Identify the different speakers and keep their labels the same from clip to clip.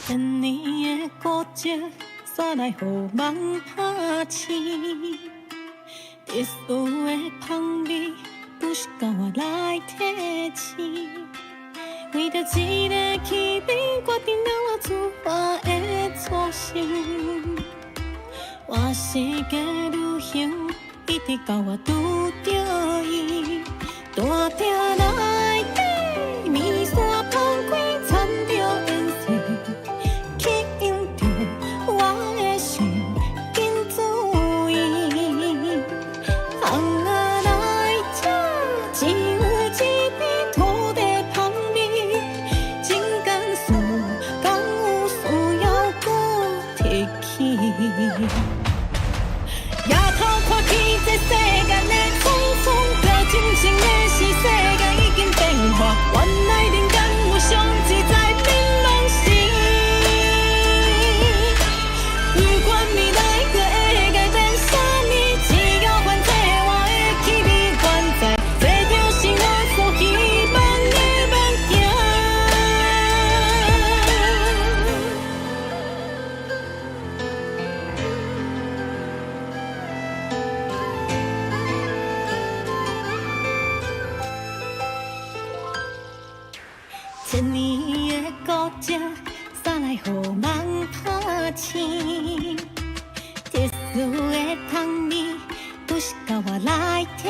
Speaker 1: 千年的孤寂，煞来予梦拍醒。特殊的香味，不是靠我来提醒。为着一个气味，决定了我自我的初心。换世界旅行，一直到我拄着伊。大厅内底，面线放开，掺着颜色，吸引着我的心，紧注意。红仔来吃，只有一片土地香味，真干事，敢有需要搁提起？夜头看起这世间的匆匆，搁真情的是世界已经变化，原来人间有上自在美梦是。不管未来搁会改变啥物，只要反正我的气味原在，这就是我所希望的梦境。千年的孤寂，煞来予梦拍醒。特殊的香味，不是靠我来提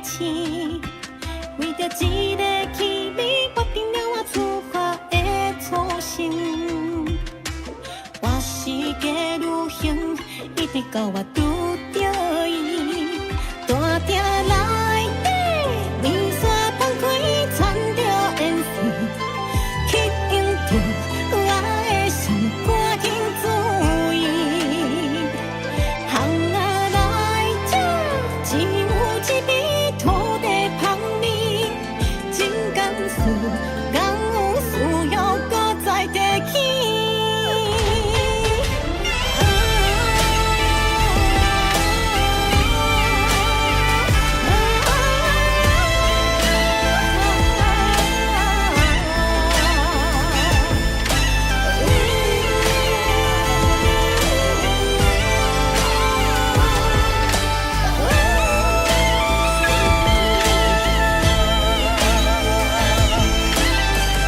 Speaker 1: 醒。为着一个气味，决定了我出发的初心。换世界旅行，一直到我拄着伊。大厅内底，面线放开，掺着颜色。吸引着我的心，赶紧注意。红仔来吃，只有一片土地香味，真干事，敢有需要搁再提起？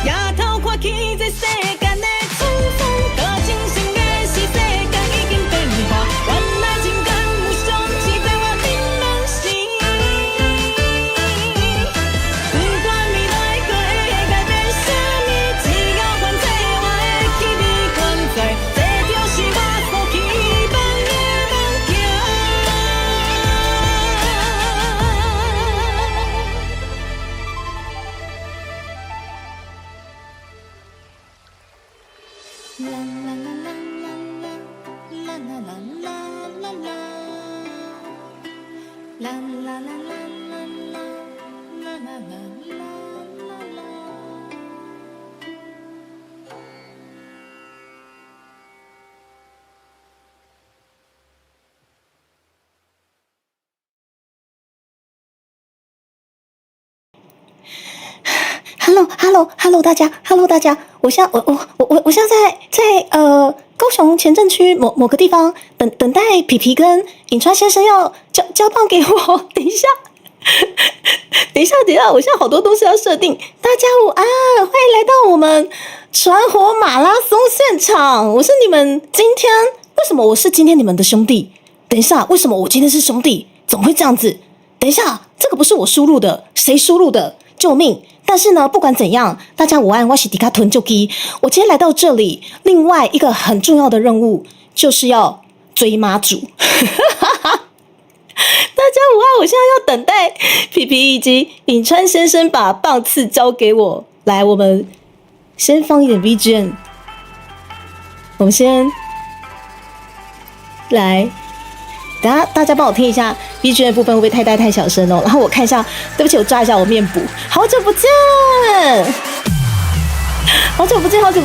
Speaker 1: 夜头看起这世间的匆匆，搁真心的是世界已经变化，原来情感有上自在我的梦是。不管未来搁会改变啥物，只要反正我的气味原在，这就是我所希望的梦境。啦啦啦啦啦啦啦啦啦啦啦，啦啦啦啦啦啦啦啦啦啦。
Speaker 2: Hello，大家，我现在在高雄前镇区某个地方等待皮皮跟尹川先生要交棒给我。等一下，我现在好多东西要设定。大家午安，欢迎来到我们传火马拉松现场。我是你们今天为什么我是今天你们的兄弟？等一下，为什么我今天是兄弟？怎么会这样子？等一下，这个不是我输入的，谁输入的？救命！但是呢，不管怎样，大家午安，我是迪卡屯救基。我今天来到这里，另外一个很重要的任务就是要追妈祖。大家午安，我现在要等待皮皮以及尹川先生把棒次交给我。来，我们先放一点 BGM， 我们先来。等下大家帮我听一下 BGM 的部分会不会太小声哦？然后我看一下，对不起，我抓一下我面部。好久不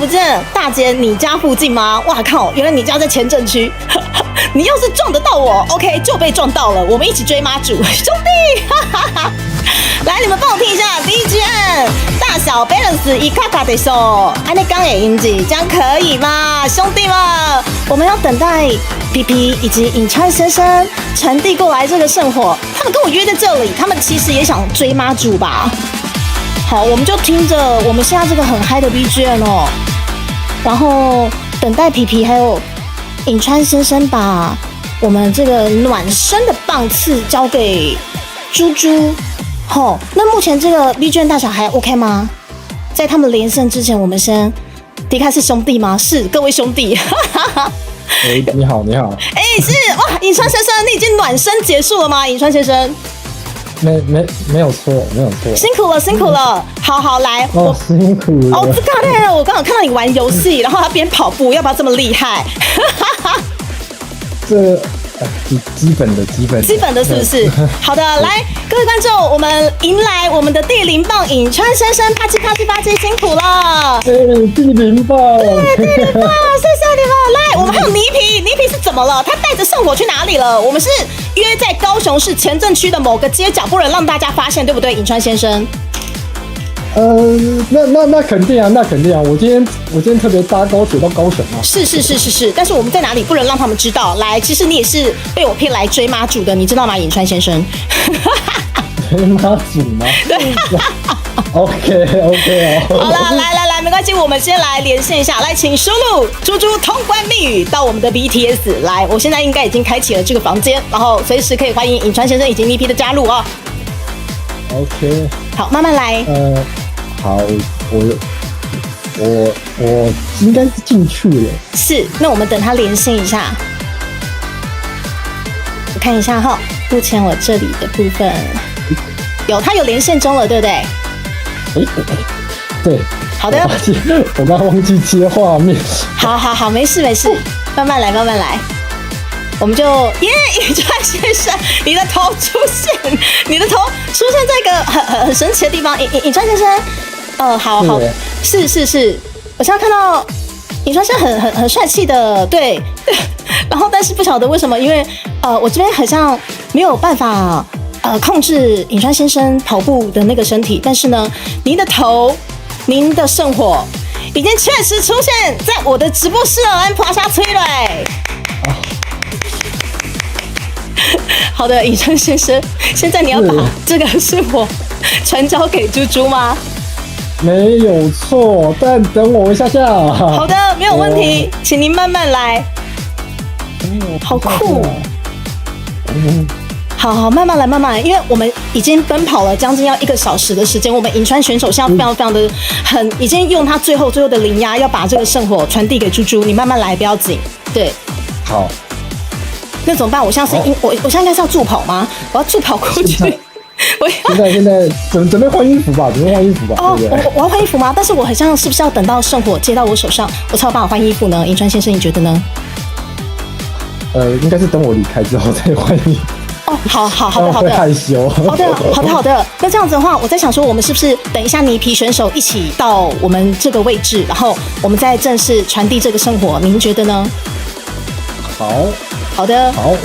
Speaker 2: 见，大姐，你家附近吗？哇靠，原来你家在前镇区。你要是撞得到我 ，OK 就被撞到了，我们一起追妈祖，兄弟！来，你们帮我听一下 BGM，大侠小 balance 一卡卡的手，安内刚也英子，这样可以吗？兄弟们，我们要等待皮皮以及尹川先生传递过来这个圣火，他们跟我约在这里，他们其实也想追妈祖吧。好，我们就听着我们现在这个很嗨的 BGM 哦，然后等待皮皮还有尹川先生把我们这个暖身的棒次交给猪猪。好，那目前这个 BGM 大小还 OK 吗？在他们连胜之前，我们先离开是兄弟吗？是，各位兄弟。
Speaker 3: 你好，你好。
Speaker 2: 是哇，尹川先生，你已经暖身结束了吗？尹川先生。
Speaker 3: 没有错，没有错。
Speaker 2: 辛苦了，辛苦了。好，来。
Speaker 3: 辛苦了。
Speaker 2: 这个呢，我刚好看到你玩游戏，然后还边跑步，要不要这么厉害？
Speaker 3: 这基本的
Speaker 2: 是不是？好的，来，各位观众，我们迎来我们的第0棒尹川先生，啪叽啪叽啪叽，辛苦了。
Speaker 3: 第0棒。
Speaker 2: 对，第0棒，谢谢你们。来，我们还有泥皮是怎么了？他带着圣火去哪里了？我们是约在高雄市前镇区的某个街角，不能让大家发现，对不对，尹川先生？
Speaker 3: 那肯定啊，那肯定啊！我今天特别搭高铁到高雄啊。
Speaker 2: 是，但是我们在哪里不能让他们知道。来，其实你也是被我骗来追妈祖的，你知道吗，尹川先生？
Speaker 3: 追妈祖吗？
Speaker 2: 对。
Speaker 3: OK 哦。
Speaker 2: 好了，来，没关系，我们先来连线一下，来，请输入猪猪通关密语到我们的 BTS 来。我现在应该已经开启了这个房间，然后随时可以欢迎尹川先生以及NIP的加入哦。
Speaker 3: OK。
Speaker 2: 好，慢慢来。
Speaker 3: 好，我应该是进去了。
Speaker 2: 是，那我们等他连线一下。我看一下哈，目前我这里的部分他有连线中了，对不对？
Speaker 3: 对。
Speaker 2: 好的。
Speaker 3: 我刚忘记切画面。
Speaker 2: 好，没事，慢慢来。我们就尹川先生，你的头出现在一个很神奇的地方。尹川先生，好，是，我现在看到尹川先生很帅气的，对，然后但是不晓得为什么，因为我这边好像没有办法控制尹川先生跑步的那个身体，但是呢，您的圣火已经确实出现在我的直播室了，俺爬下吹了好的，尹川先生，现在你要把这个圣火传交给猪猪吗？
Speaker 3: 没有错，但等我一下下。
Speaker 2: 好的，没有问题，请您慢慢来。好酷！好，慢慢来，因为我们已经奔跑了将近要1个小时的时间，我们尹川选手现在非常的已经用他最后的灵压要把这个圣火传递给猪猪，你慢慢来，不要紧。对。
Speaker 3: 好。
Speaker 2: 那怎么办？我现在我现在应该是要助跑吗？我要助跑过去。
Speaker 3: 现在准备换衣服吧，
Speaker 2: 哦，我要换衣服吗？但是我好像是不是要等到圣火接到我手上，我才有办法换衣服呢？尹川先生，你觉得呢？
Speaker 3: 应该是等我离开之后再换衣服。
Speaker 2: 哦，好的。
Speaker 3: 会害羞。
Speaker 2: 好的。那这样子的话，我在想说，我们是不是等一下泥皮选手一起到我们这个位置，然后我们再正式传递这个圣火？您觉得呢？好的。
Speaker 3: 好。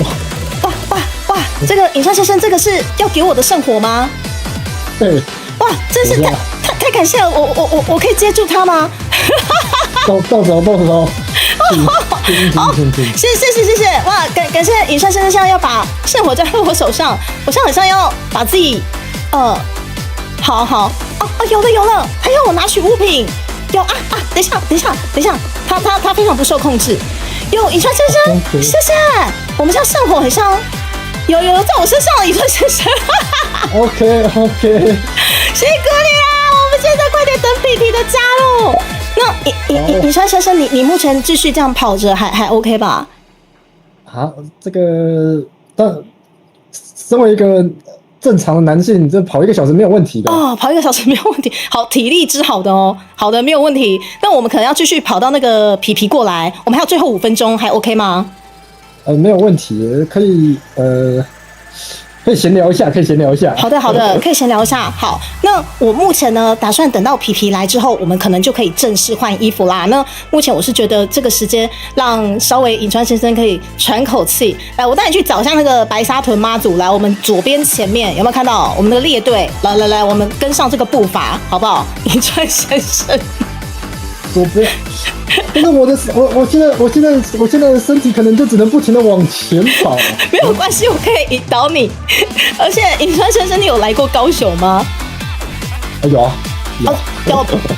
Speaker 2: 哇！这个尹川先生，这个是要给我的圣火吗？
Speaker 3: 对。
Speaker 2: 哇，真是太感谢了！我可以接住他吗？
Speaker 3: 到时候。
Speaker 2: 好，谢谢！哇，感谢尹川先生，现在要把圣火交在我手上，我现在好像要把自己，好，有了，他要我拿取物品，有啊！等一下，他非常不受控制。有尹川先生，谢谢！我们家圣火很像有在我身上了，尹川先生。
Speaker 3: OK，
Speaker 2: 辛苦你啊！我们现在快点等皮皮的加入。那尹川先生，你目前继续这样跑着还 OK 吧？
Speaker 3: 这个但身为一个正常的男性，这跑1个小时没有问题的。
Speaker 2: 跑1个小时没有问题，好，体力之好的哦，好的，没有问题。那我们可能要继续跑到那个皮皮过来，我们还有最后5分钟，还 OK 吗？
Speaker 3: 没有问题，可以可以闲聊一下，可以闲聊一下。
Speaker 2: 好的，好的，可以闲聊一下。好，那我目前呢，打算等到皮皮来之后，我们可能就可以正式换衣服啦。那目前我是觉得这个时间让稍微尹川先生可以喘口气。来，我带你去找一下那个白沙屯妈祖，来，我们左边前面有没有看到我们的列队？来，我们跟上这个步伐，好不好？尹川先生。
Speaker 3: 左边，但是我现在的身体可能就只能不停的往前跑。
Speaker 2: 没有关系，我可以引导你。而且尹川先生，你有来过高雄吗？
Speaker 3: 有啊，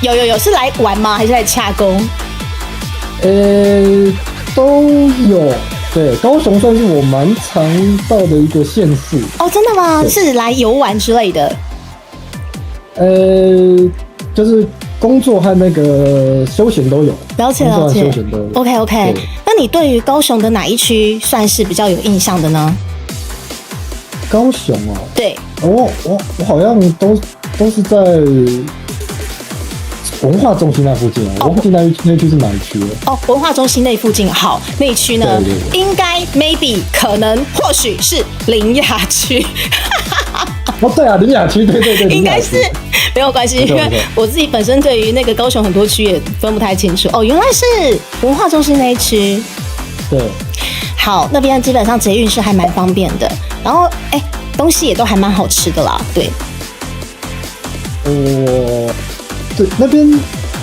Speaker 2: 有，是来玩吗？还是来洽公？
Speaker 3: 都有。对，高雄算是我蛮常到的一个县市。
Speaker 2: 哦，真的吗？是来游玩之类的？
Speaker 3: 就是工作和那个休闲都有。
Speaker 2: 了解。
Speaker 3: 休闲都有。
Speaker 2: OK， 那你对于高雄的哪一区算是比较有印象的呢？
Speaker 3: 高雄哦，
Speaker 2: 对，
Speaker 3: 我好像都是在文化中心那附近啊。文化中心那一区是哪一区？
Speaker 2: 文化中心那附近。好，那一区呢，对，应该 maybe 可能或许是林雅区。
Speaker 3: 对啊，林雅区，对，
Speaker 2: 应该是没有关系，因为我自己本身对于那个高雄很多区也分不太清楚。原来是文化中心那一区。
Speaker 3: 对，
Speaker 2: 好，那边基本上捷运是还蛮方便的，然后东西也都还蛮好吃的啦。对，
Speaker 3: 对那边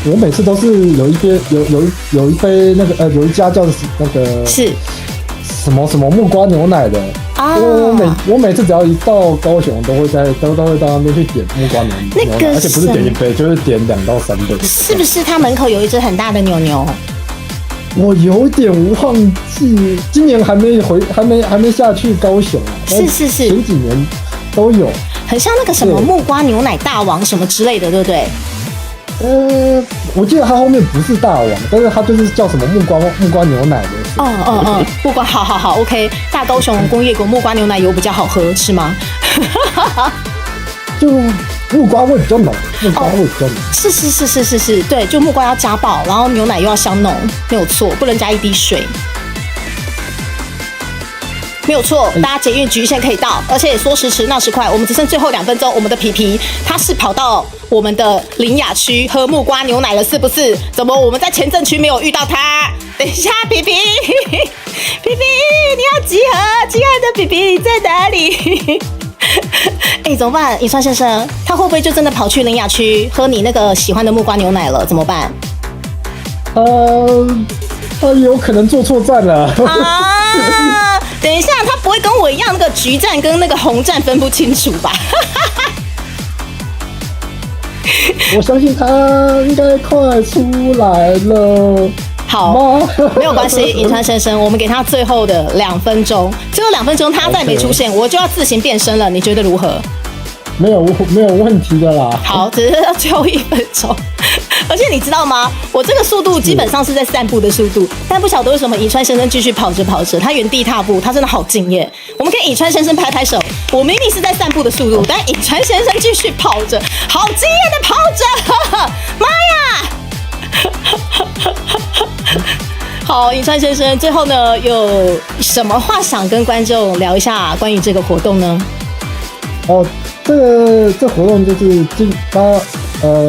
Speaker 3: 我每次都是有一杯那个有一家叫那个
Speaker 2: 是
Speaker 3: 什么木瓜牛奶的啊。我每次只要一到高雄，都会到那边去点木瓜牛奶，而且不是点一杯，就是点2到3杯。
Speaker 2: 是不是他门口有一只很大的牛牛？
Speaker 3: 我有点忘记，今年还没下去高雄啊。
Speaker 2: 是，
Speaker 3: 前几年都有，
Speaker 2: 很像那个什么木瓜牛奶大王什么之类的，对不对？
Speaker 3: 我记得它后面不是大王，但是它就是叫什么木瓜牛奶的。
Speaker 2: 木瓜，好 OK。大高雄工业国木瓜牛奶油比较好喝，是吗？
Speaker 3: 就木瓜味比较浓，
Speaker 2: 是，对，就木瓜要加爆，然后牛奶又要香浓，没有错，不能加一滴水。没有错，大家捷运局限可以到，而且说时迟那时快，我们只剩最后2分钟。我们的皮皮他是跑到我们的林雅区喝木瓜牛奶了，是不是？怎么我们在前镇区没有遇到他？等一下，皮皮，你要集合，亲爱的皮皮，你在哪里？怎么办？尹川先生，他会不会就真的跑去林雅区喝你那个喜欢的木瓜牛奶了？怎么办？
Speaker 3: 他有可能坐错站了
Speaker 2: 啊！等一下，他不会跟我一样那个橘站跟那个红站分不清楚吧？
Speaker 3: 我相信他应该快出来了。
Speaker 2: 好，没有关系，尹川先生，我们给他最后的2分钟，最后2分钟他再没出现，我就要自行变身了，你觉得如何？
Speaker 3: 没有问题的啦。
Speaker 2: 好，只是最后1分钟。而且你知道吗？我这个速度基本上是在散步的速度，但不晓得为什么尹川先生继续跑着，他原地踏步，他真的好敬业。我们给尹川先生拍拍手。我明明是在散步的速度，但尹川先生继续跑着，好敬业的跑着。妈呀！好，尹川先生，最后呢，有什么话想跟观众聊一下关于这个活动呢？
Speaker 3: 这活动就是大家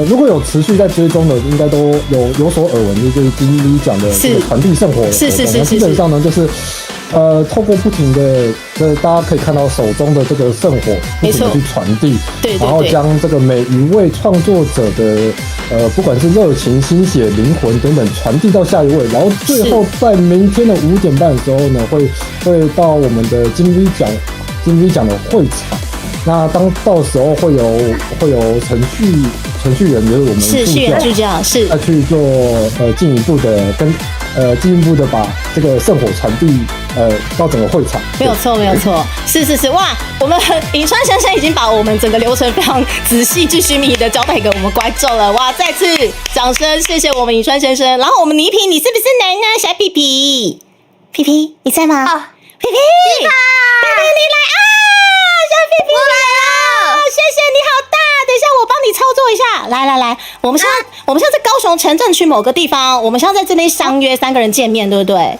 Speaker 3: 如果有持续在追踪的，应该都有所耳闻，就是经理讲的这个传递圣火的活动。基本上呢，就是透过不停的，大家可以看到手中的这个圣火不停的去传递，
Speaker 2: 对，
Speaker 3: 然后将这个每一位创作者的不管是热情、心血、灵魂等等传递到下一位，然后最后在明天的5点半的时候呢，会到我们的金鸡奖的会场。那到时候会有程序员，就是我们助教是再去做进一步的把这个圣火传递到整个会场。
Speaker 2: 没有错，是哇，我们尹川先生已经把我们整个流程非常仔细、巨细靡遗的交代给我们观众了。哇，再次掌声，谢谢我们尹川先生。然后我们倪萍，你是不是来呢？小皮皮，你在吗？皮皮，你来啊！小皮皮来了，谢谢你好大，等一下我帮你操作一下。来，我们现在在高雄前镇区某个地方，我们现在在这边相约3个人见面，对不对？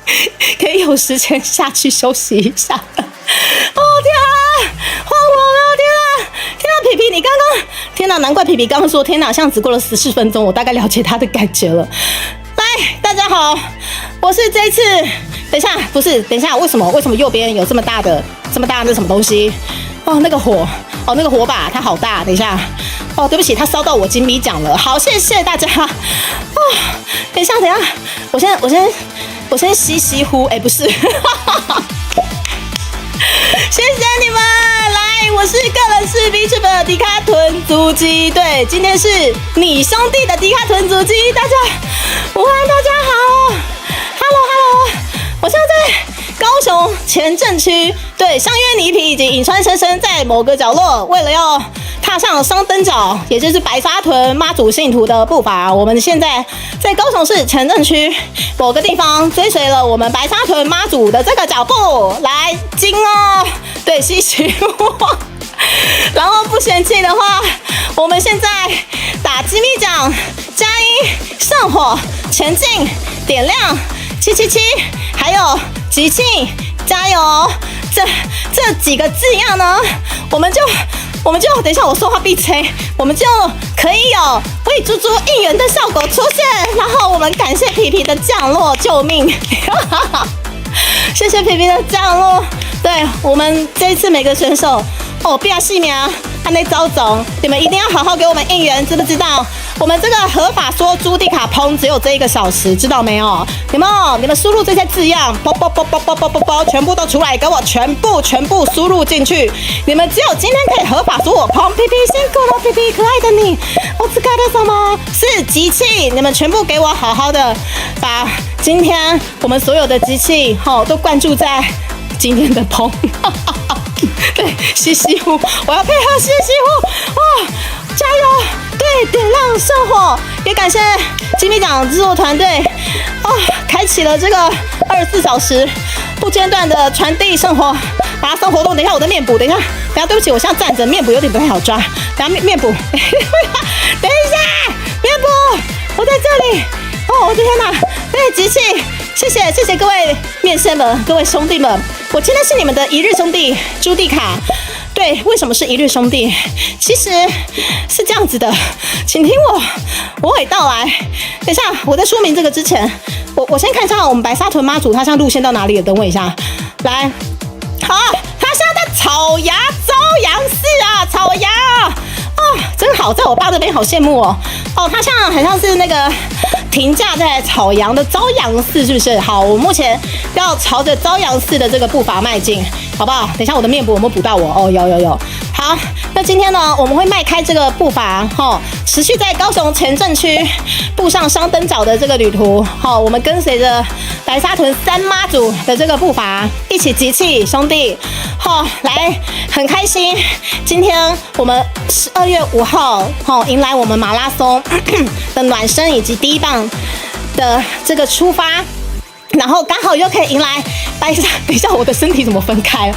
Speaker 2: 可以有时间下去休息一下。哦天啊，换我了！天啊，天啊，皮皮，你刚刚，天哪，难怪皮皮刚刚说，天哪，像只过了14分钟，我大概了解他的感觉了。来，大家好，我是这一次，等一下，不是，等一下，为什么右边有这么大的那什么东西？哦，那个火，哦，那个火把它好大，等一下，哦，对不起，它烧到我金米奖了，好，谢谢大家。哦，等一下，我先吸呼，哎，不是，谢谢你们，来，我是个人视频版的迪卡屯足迹，对，今天是你兄弟的迪卡屯足迹，大家午安，大家好 ，Hello， 我现在在高雄前镇区，对，相约泥皮以及隐川深深在某个角落，为了要踏上香灯脚，也就是白沙屯妈祖信徒的步伐，我们现在在高雄市前镇区某个地方追随了我们白沙屯妈祖的这个脚步来经哦，对，吸取然后不嫌弃的话，我们现在打机密奖，加一圣火前进，点亮777，还有集气，加油！这几个字样呢，我们就等一下我说话闭嘴，我们就可以有为猪猪应援的效果出现。然后我们感谢皮皮的降落，救命！谢谢皮皮的降落。对，我们这一次每个选手哦，不要细名，按那招总，你们一定要好好给我们应援，知不知道？我们这个合法说朱地卡烹只有这1个小时，知道没有？有没有？你们输入这些字样，全部都出来，给我全部输入进去。你们只有今天可以合法说我烹，皮皮辛苦了，皮皮可爱的你，我只干了什么？是集气，你们全部给我好好的把今天我们所有的集气都灌注在今天的烹。对，吸呼，我要配合吸呼，哇，加油！对，点亮圣火，也感谢金米奖制作团队，开启了这个24小时不间断的传递圣火马拉松活动。等一下我的面补，等一下，对不起，我现在站着，面补有点不太好抓，等一下面补，等一下面补，我在这里，哦，我的天哪，对，集气，谢谢各位面线们，各位兄弟们，我今天是你们的一日兄弟朱地卡。对，为什么是一日兄弟？其实是这样子的，请听我娓道来。等一下，我在说明这个之前，我先看一下我们白沙屯妈祖，他现在路线到哪里了？等我一下，来，好，他现在在草衙朝阳寺啊，草衙啊，真好，在我爸这边好羡慕哦。他现在好像是那个停驾在草阳的朝阳寺，是不是？好，我目前要朝着朝阳寺的这个步伐迈进，好不好？等一下我的面部有没有补到我？哦，有。好，那今天呢，我们会迈开这个步伐，持续在高雄前镇区步上香灯脚的这个旅途，我们跟随着白沙屯三妈祖的这个步伐，一起集气，兄弟，来，很开心。今天我们12月5号，迎来我们马拉松的暖身以及第一棒的这个出发，然后刚好又可以迎来白沙。等一下，我的身体怎么分开了？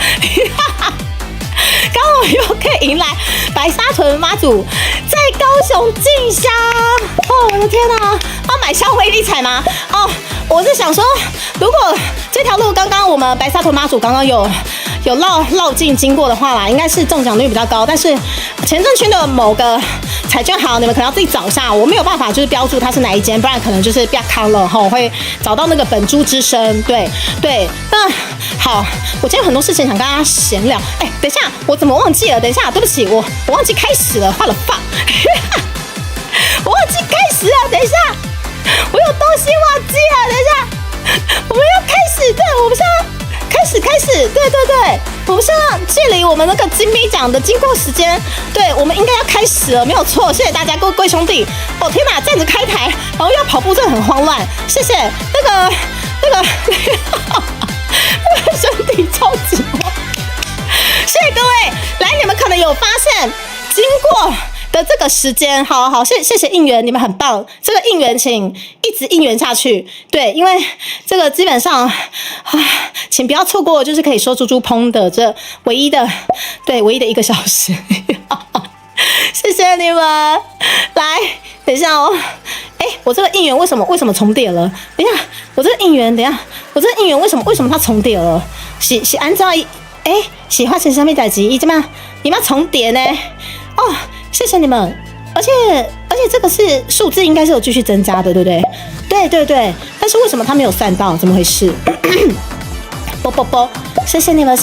Speaker 2: 刚好又可以迎来白沙屯妈祖在高雄进香。我的天哪！要买香威力彩吗？我是想说，如果这条路刚刚我们白沙屯妈祖刚刚有绕境经过的话啦，应该是中奖率比较高。但是前镇区的某个彩券行，你们可能要自己找一下，我没有办法就是标注它是哪一间，不然可能就是不要康了哈，会找到那个本猪之声。对，那好，我今天有很多事情想跟大家闲聊。等一下，我怎么忘记了？等一下，对不起，我忘记开始了，画了放，我忘记开始了。等一下，我有东西忘记了。等一下，我们要开始，对，我们现在。开始，对，我们现在距离我们那个金米奖的经过时间，对，我们应该要开始了，没有错。谢谢大家，各位兄弟。天哪，站着开台，然后要跑步，真的很慌乱。谢谢那个兄弟超级慌。谢谢各位，来，你们可能有发现，经过的这个时间，好，谢谢应援，你们很棒。这个应援请一直应援下去，对，因为这个基本上请不要错过，就是可以说猪猪烹的这唯一的1个小时。谢谢你们，来，等一下哦。我这个应援为什么重叠了？等一下，我这个应援，等一下，我这个应援为什么它重叠了？是按照是发生什么代志？伊你们重叠呢？哦，谢谢你们。而且这个是数字应该是有继续增加的，对不对？对，但是为什么它没有算到？怎么回事？啵，谢谢你们，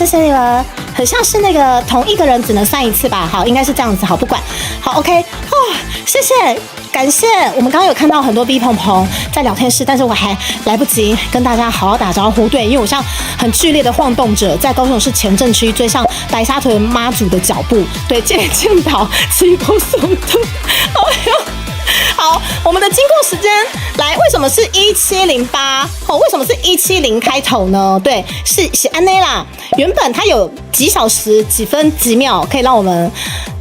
Speaker 2: 很像是那个同一个人只能算一次吧？好，应该是这样子。好，不管，好 ，OK， 哦，谢谢，感谢。我们刚刚有看到很多 B 鹏鹏在聊天室，但是我还来不及跟大家好好打招呼。对，因为我像很剧烈的晃动着，在高雄市前镇区追上白沙屯妈祖的脚步，对，渐导起步速度，哎呦。好，我们的经过时间来，为什么是1708？哦，为什么是170开头呢？对，是安内啦。原本它有几小时、几分、几秒可以让我们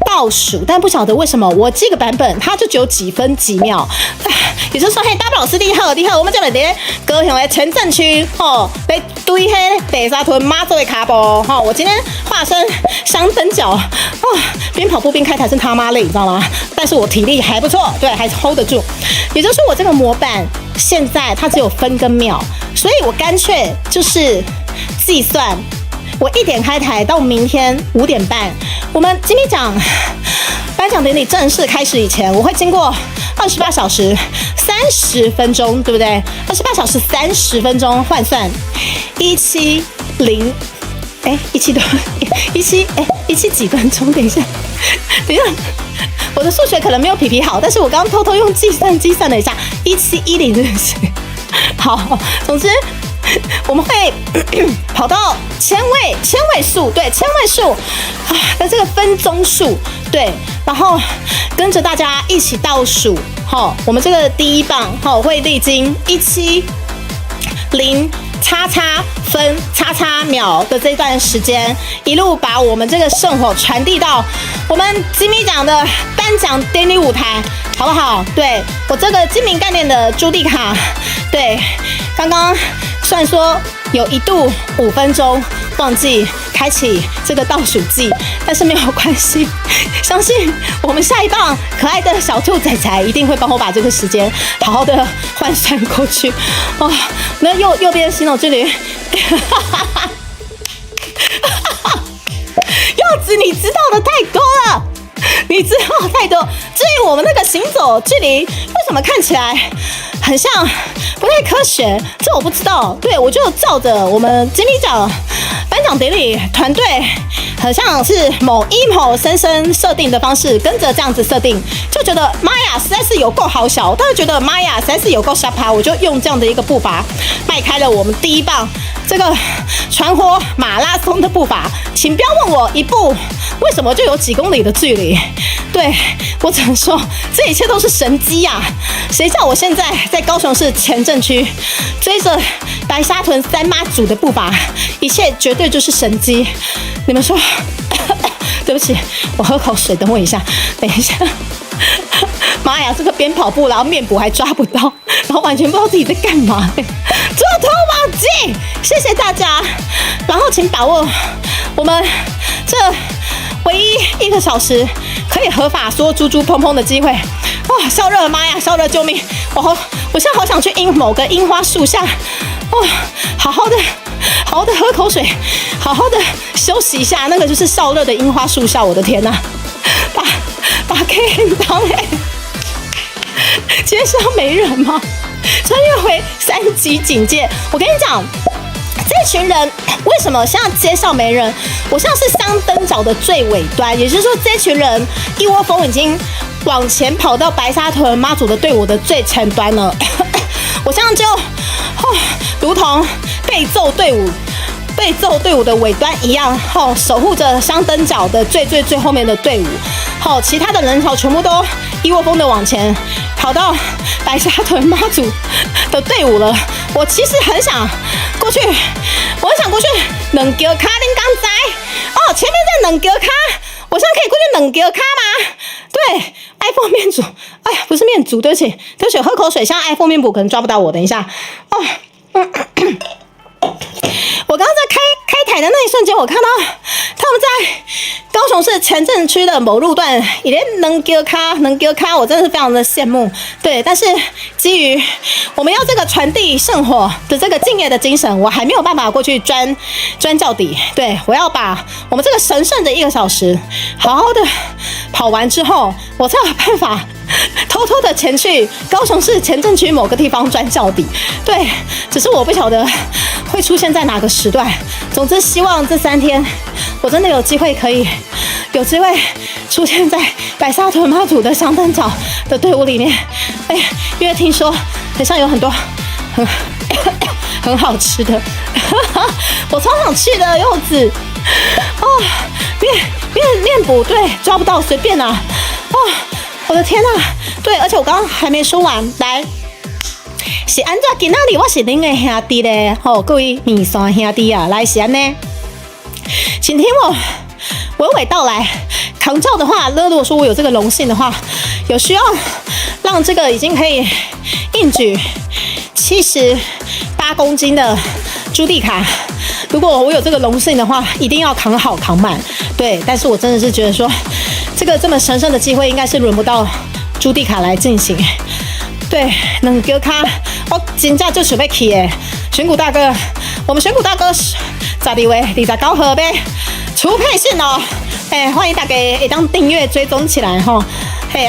Speaker 2: 倒数，但不晓得为什么我这个版本它就只有几分几秒。也就是说，嘿，大老师你好，我们这里在高雄的前镇区哦，来对嘿白沙屯妈祖的卡步哈。我今天化身香灯脚哦，边跑步边开台是他妈累，你知道吗？但是我体力还不错，对，还 hold 得住。也就是说，我这个模板现在它只有分跟秒，所以我干脆就是计算，我1点开台到明天5点半，我们金米奖颁奖典礼正式开始以前，我会经过28小时30分钟，对不对？28小时30分钟换算170，17几分钟？等一下，我的数学可能没有皮皮好，但是我刚刚偷偷用计算机算了一下，1710真的是好。总之，我们会跑到千位数，对，千位数啊的这个分钟数，对，然后跟着大家一起倒数，我们这个第一棒，会历经170叉叉分叉叉秒的这段时间，一路把我们这个圣火传递到我们金米奖的颁奖典礼舞台，好不好？对，我这个精明概念的朱蒂卡，对，刚刚虽然说有一度5分钟忘记开启这个倒数计，但是没有关系，相信我们下一棒可爱的小兔仔仔一定会帮我把这个时间好好的换算过去哦。那右边行走之旅，柚子你知道的太多了，你知道太多。至于我们那个行走距离，为什么看起来很像不太科学？这我不知道。对，我就照着我们金米奖颁奖典礼团队，很像是某深深设定的方式，跟着这样子设定，就觉得妈呀，实在是有够好小。但是觉得妈呀，实在是有够瞎趴，我就用这样的一个步伐迈开了我们第一棒这个传火马拉松的步伐。请不要问我一步为什么就有几公里的距离，对，我只能说这一切都是神机呀！谁叫我现在在高雄市前镇区追着白沙屯三妈祖的步伐，一切绝对就是神机。你们说对不起，我喝口水，等我一下，等一下。妈呀，这个边跑步然后面补还抓不到，然后完全不知道自己在干嘛，这个偷忘记，谢谢大家。然后请把握我们这唯一1个小时可以合法说猪猪砰砰的机会。哇，烧热了，妈呀，烧热，救命！我现在好想去某个樱花树下，哇，好好的喝口水，好好的休息一下。那个就是烧热的樱花树下，我的天哪！把 K 当哎，今天是要没人吗？穿越回3级警戒，我跟你讲。这群人为什么现在街上没人？我现在是香灯角的最尾端，也就是说，这群人一窝蜂已经往前跑到白沙屯妈祖的队伍的最前端了。我现在就如同被揍队伍的尾端一样，守护着香灯角的最后面的队伍。其他的人潮全部都一窝蜂的往前跑到白沙屯妈祖的队伍了。我其实很想过去，两脚卡恁刚才前面在两脚卡，我现在可以过去两脚卡吗？对 ，iPhone 面组，哎呀，不是面组，对不起，喝口水，像 iPhone 面补可能抓不到我，等一下，我刚刚在开开的那一瞬间，我看到他们在高雄市前镇区的某路段，也能丢咖，我真的是非常的羡慕。对，但是基于我们要这个传递圣火的这个敬业的精神，我还没有办法过去钻到底。对，我要把我们这个神圣的1个小时好好的跑完之后，我才有办法偷偷的前去高雄市前镇区某个地方钻到底。对，只是我不晓得会出现在哪个时段。总之，希望这3天我真的有机会出现在白沙屯妈祖的香灯脚的队伍里面。哎，因为听说好像有很多很好吃的，我超想去的柚子哦，面补对抓不到随便啦哦，我的天哪！对，而且我刚刚还没说完，来。是安怎今仔日我是恁的兄弟咧，各位面线兄弟啊，来是安呢，请听我娓娓道来。扛照的话，如果说我有这个荣幸的话，有需要让这个已经可以硬举78公斤的朱棣卡，如果我有这个荣幸的话，一定要扛好扛满。对，但是我真的是觉得说，这个这么神圣的机会，应该是轮不到朱棣卡来进行。对，两脚卡，我真正就想要去的。选股大哥，我们选股大哥12月29号呗，出配信哦。欢迎大家会当订阅追踪起来吼。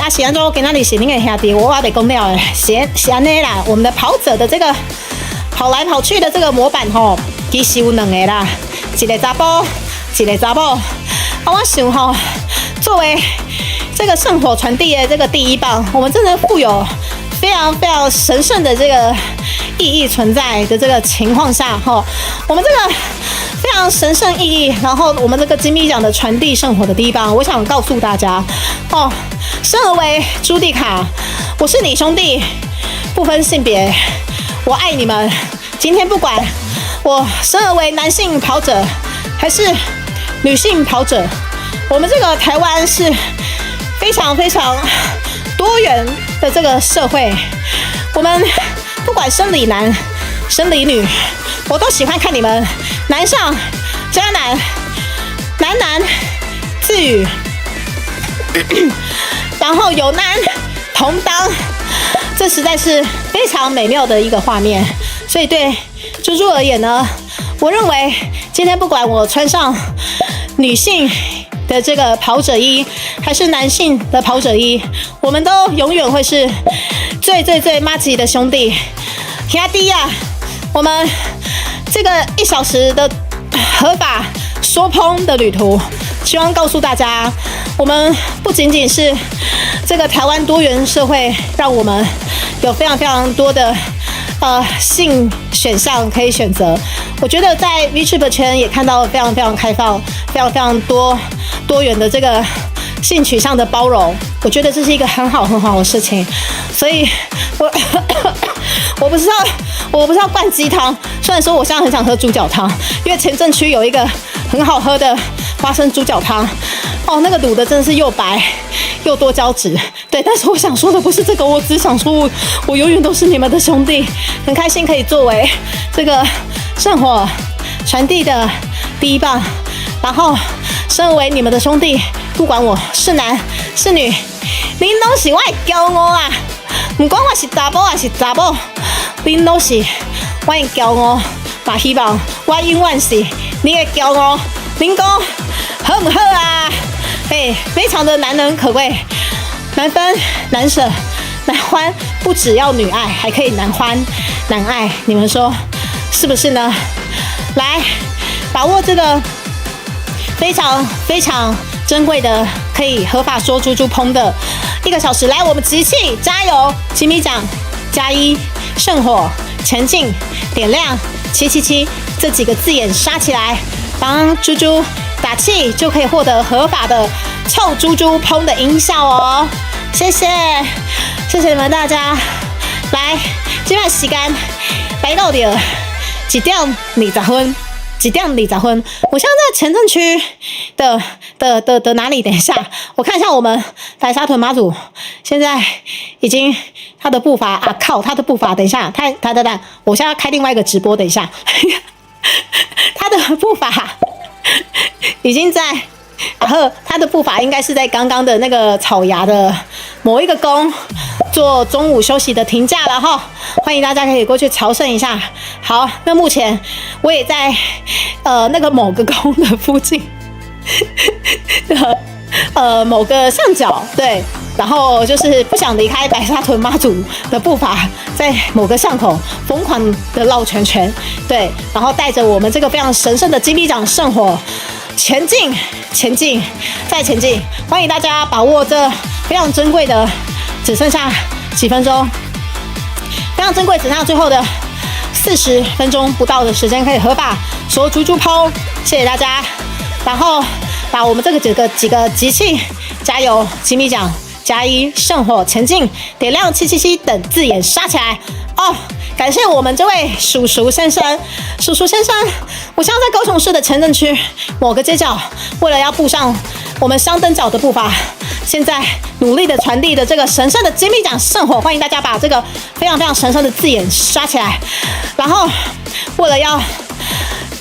Speaker 2: 是安怎今仔日是恁的兄弟，我袂讲了的，是安尼啦。我们的跑者的这个跑来跑去的这个模板吼，其实有2个啦，一个查甫，一个查某。我想吼，作为这个圣火传递的这个第1棒，我们真的富有非常非常神圣的这个意义存在的这个情况下，我们这个非常神圣意义，然后我们这个金币奖的传递圣火的第1棒，我想告诉大家，生而为朱棣卡，我是你兄弟，不分性别，我爱你们。今天不管我生而为男性跑者还是女性跑者，我们这个台湾是非常非常多元的这个社会，我们不管生理男、生理女，我都喜欢看你们难上加难，男男自语，然后有难同当，这实在是非常美妙的一个画面。所以对猪猪而言呢，我认为今天不管我穿上女性的这个跑者衣，还是男性的跑者衣，我们都永远会是最麻吉的兄弟兄弟啊！我们这个1小时的合法说烹的旅途，希望告诉大家，我们不仅仅是这个台湾多元社会，让我们有非常非常多的性选项可以选择。我觉得在 VTuber 圈也看到非常非常开放、非常非常多元的这个性取向的包容，我觉得这是一个很好的事情。所以我不是要灌鸡汤，虽然说我现在很想喝猪脚汤，因为前镇区有一个很好喝的花生猪脚汤，那个卤的真的是又白又多胶质。对，但是我想说的不是这个，我只想说我永远都是你们的兄弟，很开心可以作为这个圣火传递的第1棒，然后身为你们的兄弟，不管我是男是女，恁都是我的骄傲啊！不管我是查甫还是查某，恁都是我的骄傲。嘛，希望我永远是你的骄傲。恁讲好不好啊？非常的难能可贵，难分难舍难欢，不只要女爱，还可以男欢男爱，你们说是不是呢？来，把握这个非常非常珍贵的可以合法说猪猪烹的1个小时，来，我们集气加油，金米奖+1，圣火前进，点亮777这几个字眼杀起来，帮猪猪打气，就可以获得合法的臭猪猪烹的音效哦。谢谢你们大家。来，这段时间来到了1点20分。1点20分，我现在在前镇区的哪里？等一下，我看一下我们白沙屯妈祖，现在已经他的步伐他的步伐，等一下，他，我现在要开另外一个直播，等一下，他的步伐已经在，然后他的步伐应该是在刚刚的那个草芽的某一个宫做中午休息的停假了哈，欢迎大家可以过去朝圣一下。好，那目前我也在那个某个宫的附近某个上角，对，然后就是不想离开白沙屯妈祖的步伐，在某个巷口疯狂的绕圈圈，对，然后带着我们这个非常神圣的金币奖圣火前进，前进，再前进，欢迎大家把握这非常珍贵的，只剩下几分钟，非常珍贵，只剩下最后的40分钟不到的时间可以合把所有猪猪抛，谢谢大家，然后把我们这个几个集气加油金币奖+1圣火前进，点亮777等字眼刷起来哦！感谢我们这位叔叔先生，叔叔先生，我现在在高雄市的前镇区某个街角，为了要步上我们香灯脚的步伐，现在努力的传递的这个神圣的金币奖圣火，欢迎大家把这个非常非常神圣的字眼刷起来，然后为了要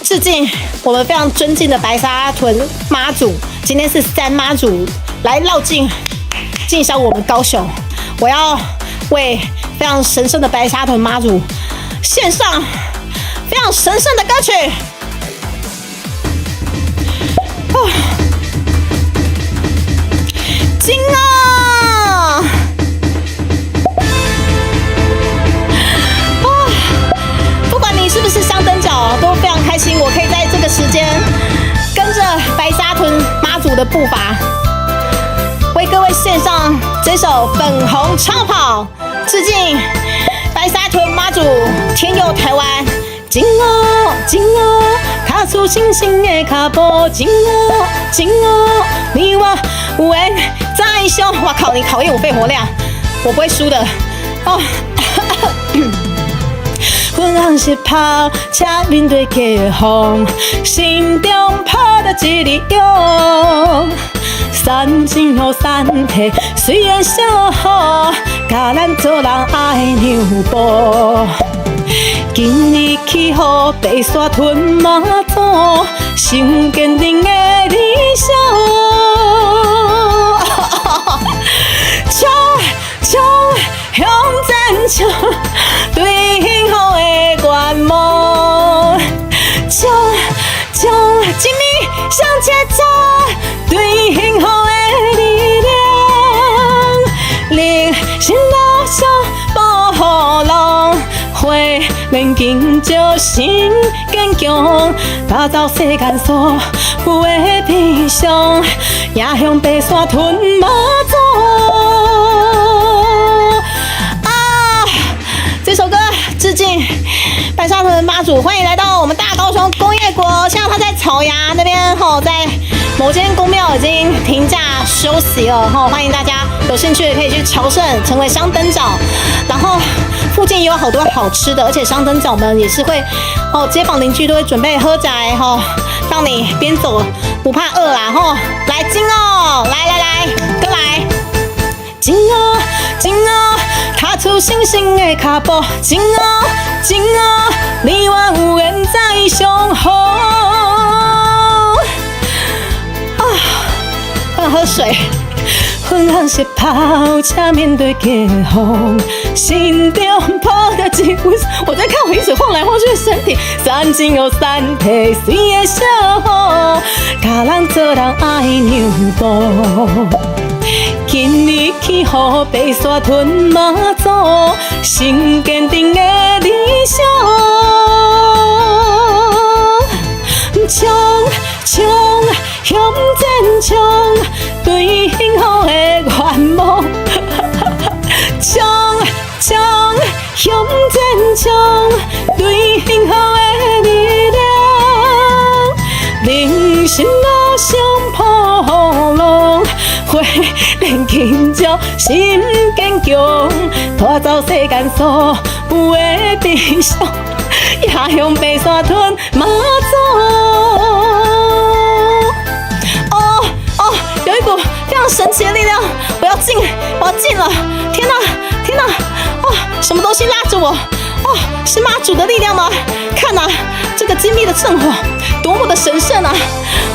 Speaker 2: 致敬我们非常尊敬的白沙屯妈祖，今天是三妈祖来绕境进香我们高雄，我要为非常神圣的白沙屯妈祖献上非常神圣的歌曲。金啊！不管你是不是香灯脚，都非常开心，我可以在这个时间跟着白沙屯妈祖的步伐，为各位献上这首《粉红超跑》，致敬白沙屯妈祖，天佑台湾。金哦，金哦，踏出星星的脚步，金哦，金哦，你我有缘在相。哇靠，你考验我肺活量，我不会输的哦。粉红色跑车面对起风，心中抱着一粒勇。山前予山体，虽然小雨，甲咱做人爱让步。今日起，予白沙屯妈祖，心坚定的理想。冲冲向前冲，对幸福的愿望。冲冲，一米向前走，对幸福的力量。人生路上无雨浪，花免紧张，心坚强，打造世间所有的悲伤，也向白沙屯妈祖。这首歌致敬白沙屯妈祖，欢迎来到我们大高雄工业国。现在他在草芽那边在某间宫庙已经停假休息了欢迎大家有兴趣的可以去朝圣，成为香灯脚。然后附近也有好多好吃的，而且香灯脚们也是会街坊邻居都会准备喝宅让你边走不怕饿啦来金哦，来跟来金哦金哦，踏出星星的脚步，金哦金哦，你我有缘在相逢。喝水。粉红色跑车面对起风，心中抱着一份，我在看我一直晃来晃去的身体，山前有山体，水的小雨，甲人做人爱让步。今日起，予白沙屯妈祖，心坚定的理想。冲冲向前冲，对幸福的愿望。冲冲向前冲，对幸福的力量。人生路上波浪，花免紧张，心坚强，带走世间所有的悲伤，也向白沙屯妈祖。有一股非常神奇的力量，我要进了！天哪！什么东西拉着我？哦，是妈祖的力量吗？看啊，这个精密的圣火多么的神圣啊！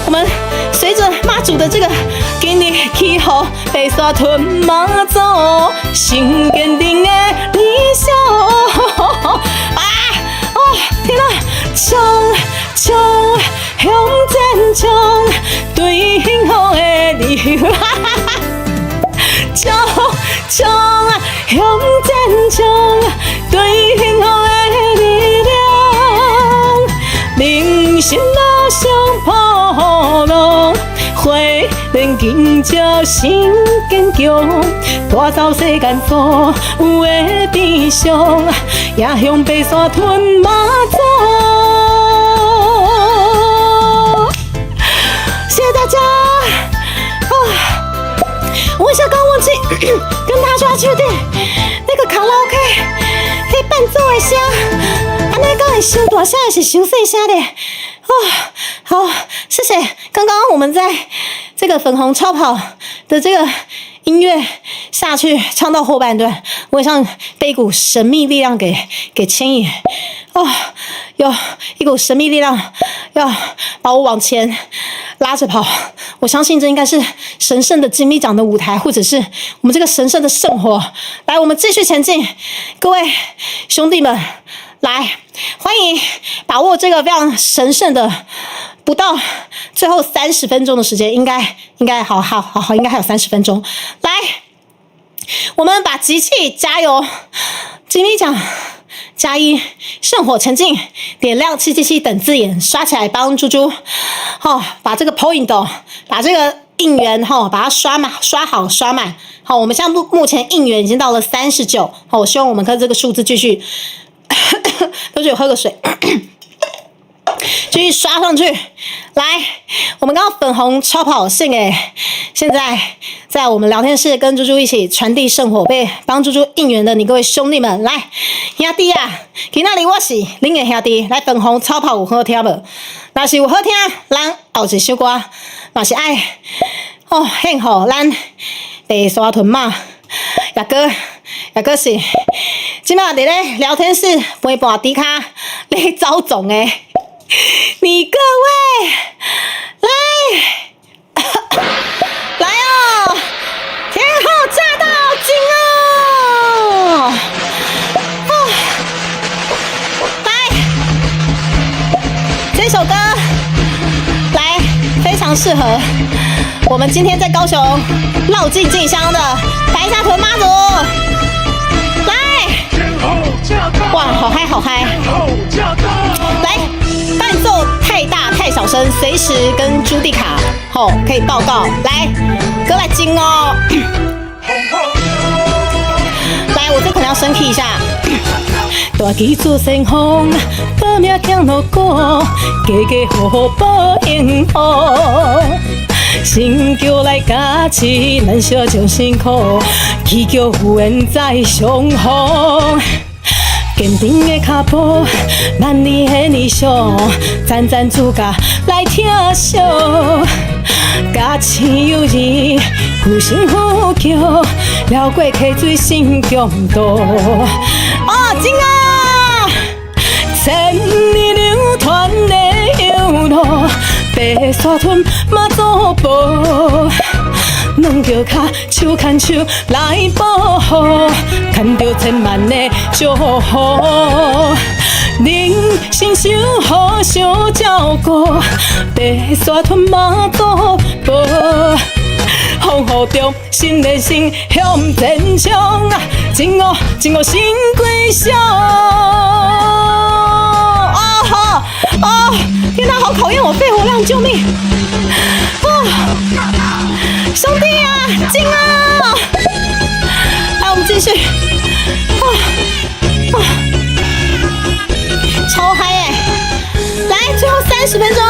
Speaker 2: 我们随着妈祖的这个给你起好，被刷吞马走，心坚定的理想。啊！哦，天哪！冲冲向前冲，对幸福的理由。冲冲向前冲，对幸福的力量。人生路上铺路，花莲今朝心坚强，带走世间所有的悲伤，也向白山吞马走。谢谢大家。我一下刚忘记跟大家确定那个卡拉 OK 可以伴奏一下，安尼刚才伤大声还是伤细声的？哦，好，谢谢。刚刚我们在这个粉红超跑的这个音乐下去唱到后半段，我好像被一股神秘力量给牵引。哦，有一股神秘力量要把我往前拉着跑。我相信这应该是神圣的金米奖的舞台，或者是我们这个神圣的圣火。来，我们继续前进，各位兄弟们，来，欢迎把握这个非常神圣的，不到最后30分钟的时间，应该好，应该还有30分钟。来，我们把集气加油，金米奖加1，圣火前进，点亮777等字眼，刷起来帮猪猪，把这个 point 把这个应援把它刷好刷满。好，我们现在目前应援已经到了39，我希望我们跟这个数字继续，都是有喝个水，继续刷上去。来，我们刚刚粉红超跑献给现在在我们聊天室跟猪猪一起传递圣火，被帮猪猪应援的你各位兄弟们，来，兄弟啊，今仔日我是恁的兄弟，来粉红超跑有好听无？若是有好听，咱后一首歌嘛是爱献互咱白沙屯马也个是即摆伫咧聊天室陪伴底卡咧走总的。你各位来哦，天后驾到，金哦！来，这首歌来非常适合我们今天在高雄绕境进香的白沙屯妈祖。来，哇，好嗨好嗨！来。伴奏太大太小声，随时跟朱蒂卡可以报告。来，哥来惊哦！来，我这可能要升 key 一下。大旗做先锋，把命扛落过，家家户户保幸福。新桥来加持，咱小将辛苦，祈求福缘在上方。坚定的脚步，万里的理想，赞赞主角来听惜，家亲友谊，互信互叫，了过溪水心中道。金啊，千年流传的悠路，白沙屯妈祖保。两脚脚手牵手来保护，牵着千万的祝福。人生守护相照顾，白沙屯妈祖保。风雨中新的心向前冲，真我心归乡。天哪，好考验我肺活量，救命！兄弟啊，进啊！来，我们继续。超嗨哎！来，最后30分钟，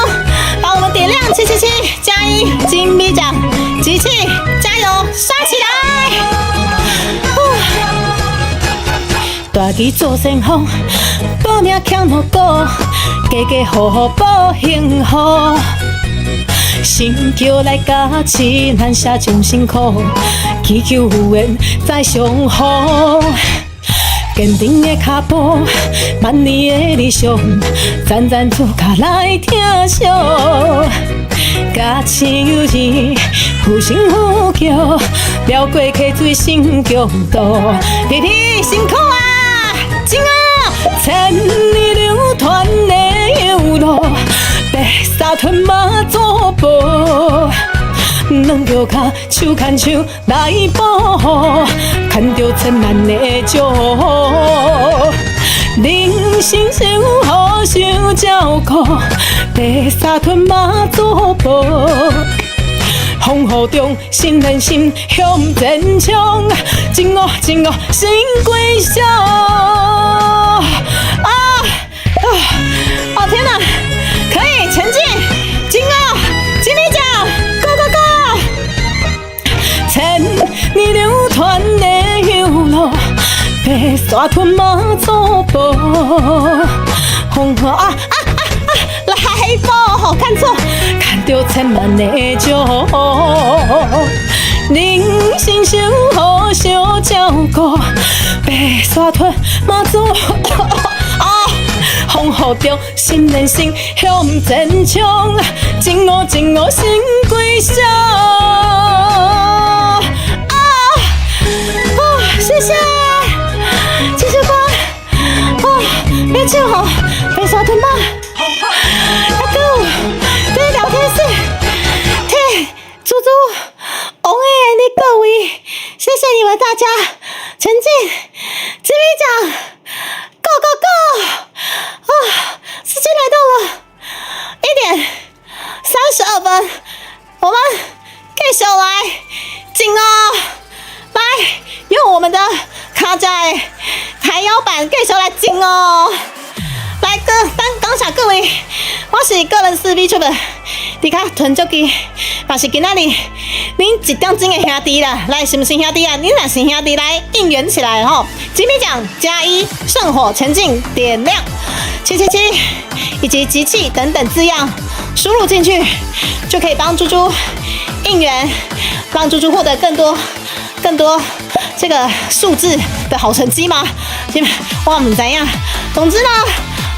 Speaker 2: 把我们点亮777加1金币奖集气，加油，刷起来！大旗做先锋，保命扛落过，家家户户保幸福。新桥来加持，咱下将辛苦，祈求福缘在上方。坚定的脚步，万年的理想，赞赞助脚来听惜。甲亲友情，互信互叫，撩过溪水心中渡。弟弟辛苦啊，情啊，千里流传的友路，白沙屯马祖步。两脚脚手牵手来保护，牵着千万的祝福。人生相互相照顾，白沙屯马祖步。风雨中，心连心向前冲，情哦情哦心归乡。哦天哪，可以前进，金哦，金米奖 ，Go Go Go！千年流传的友路，白沙屯马祖步。风雨来报，看错，看到千万的祝福，人生相互相照顾，白沙屯马祖。风雨中，心连心向前冲，情哦情哦心归乡。谢谢，继续吧。别笑吼，白沙屯马。阿哥，这聊天室，嘿，猪猪，王的你各位，谢谢你们大家，前进，吉米奖 ，Go Go Go！ 时间来到了1:32，我们继续来进哦，来用我们的卡仔抬腰板继续来进哦。来感谢各位，我是个人4 VTuber， 伫卡囤足机，嘛是今仔日恁1点钟的兄弟啦，来是不是兄弟啊？恁若是兄弟来应援起来吼！吉米奖+1，圣火前进点亮777，以及集气等等字样输入进去，就可以帮猪猪应援，让猪猪获得更多这个数字的好成绩吗？我唔知样。总之呢，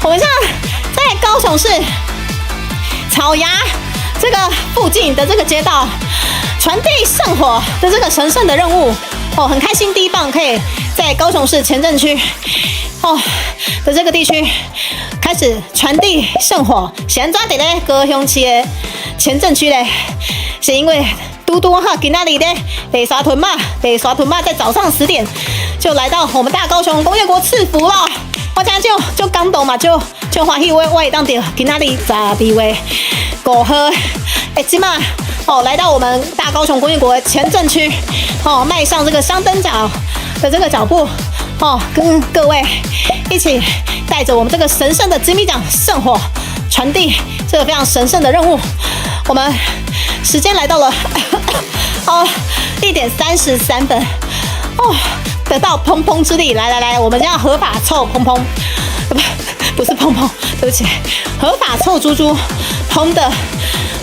Speaker 2: 我们现在在高雄市草衙这个附近的这个街道，传递圣火的这个神圣的任务哦，很开心第一棒可以在高雄市前镇区的这个地区开始传递圣火。现在在咧高雄市的前镇区咧，是因为嘟嘟哈今仔日咧白沙屯马在早上10点就来到我们大高雄工业国赐福了。我今天就感动嘛，就欢喜，我会当到今仔日12月5号，即嘛来到我们大高雄工业国的前镇区迈上这个香灯脚的这个脚步跟各位一起带着我们这个神圣的吉米奖圣火传递这个非常神圣的任务。我们时间来到了1:33得到砰砰之力，来，我们要合法凑砰砰，不是砰砰，对不起，合法凑猪猪砰的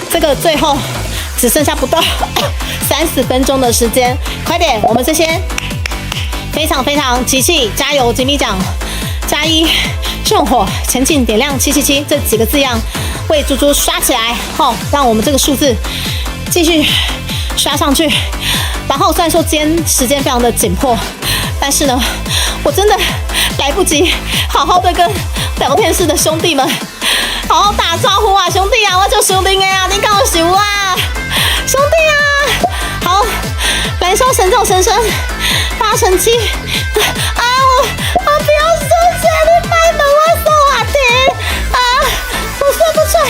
Speaker 2: 这个最后只剩下不到30分钟的时间，快点，我们这些非常集气，加油，吉米奖+1，圣火前进点亮777这几个字样为猪猪刷起来，让我们这个数字继续刷上去。然后虽然说今天时间非常的紧迫，但是呢，我真的来不及好好的跟聊天室的兄弟们好好打招呼啊，兄弟啊，我就兄弟啊，你告诉我啊，兄弟啊，好，燃烧神咒神声8成7我不要收钱，你卖门我收啊停我算不出来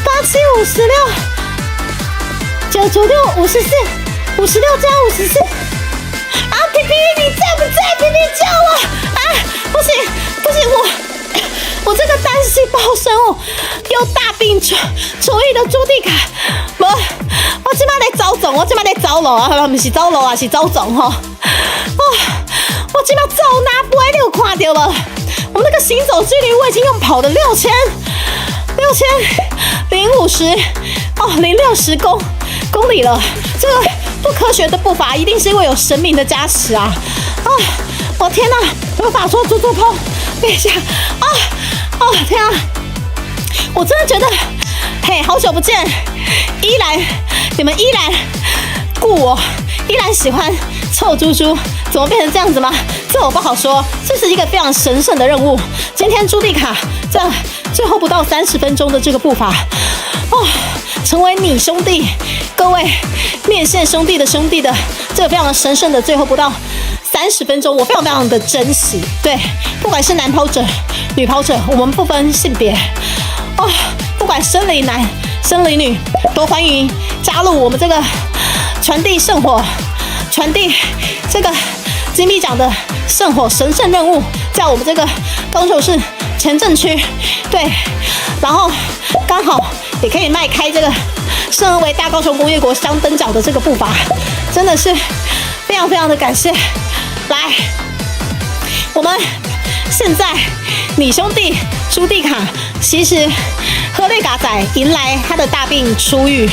Speaker 2: 8756 996 54 56加54皮皮你在不在？皮皮叫我不行，我这个单细胞生物有大病初愈的朱蒂卡，我今麦在走总，我今麦在走路不是走路啊，是走总我今麦走哪杯你有看到了？我们那个行走距离我已经用跑的060公里了，这个不科学的步伐一定是因为有神明的加持啊！我天哪，我把说做碰，等一下天啊！我真的觉得，嘿，好久不见，依然你们依然顾我，依然喜欢臭猪猪，怎么变成这样子吗？这我不好说，这是一个非常神圣的任务。今天朱蒂卡这最后不到30分钟的这个步伐，成为你兄弟，各位面线兄弟的这个非常神圣的最后不到30分钟，我非常非常的珍惜。对，不管是男跑者、女跑者，我们不分性别，不管生理男、生理女，都欢迎加入我们这个传递圣火、传递这个金币奖的圣火神圣任务，在我们这个高雄市前镇区，对，然后刚好也可以迈开这个圣恩为大高雄工业国香灯脚的这个步伐，真的是非常非常的感谢。来，我们现在你兄弟朱蒂卡，其实喝泪嘎仔迎来他的大病初愈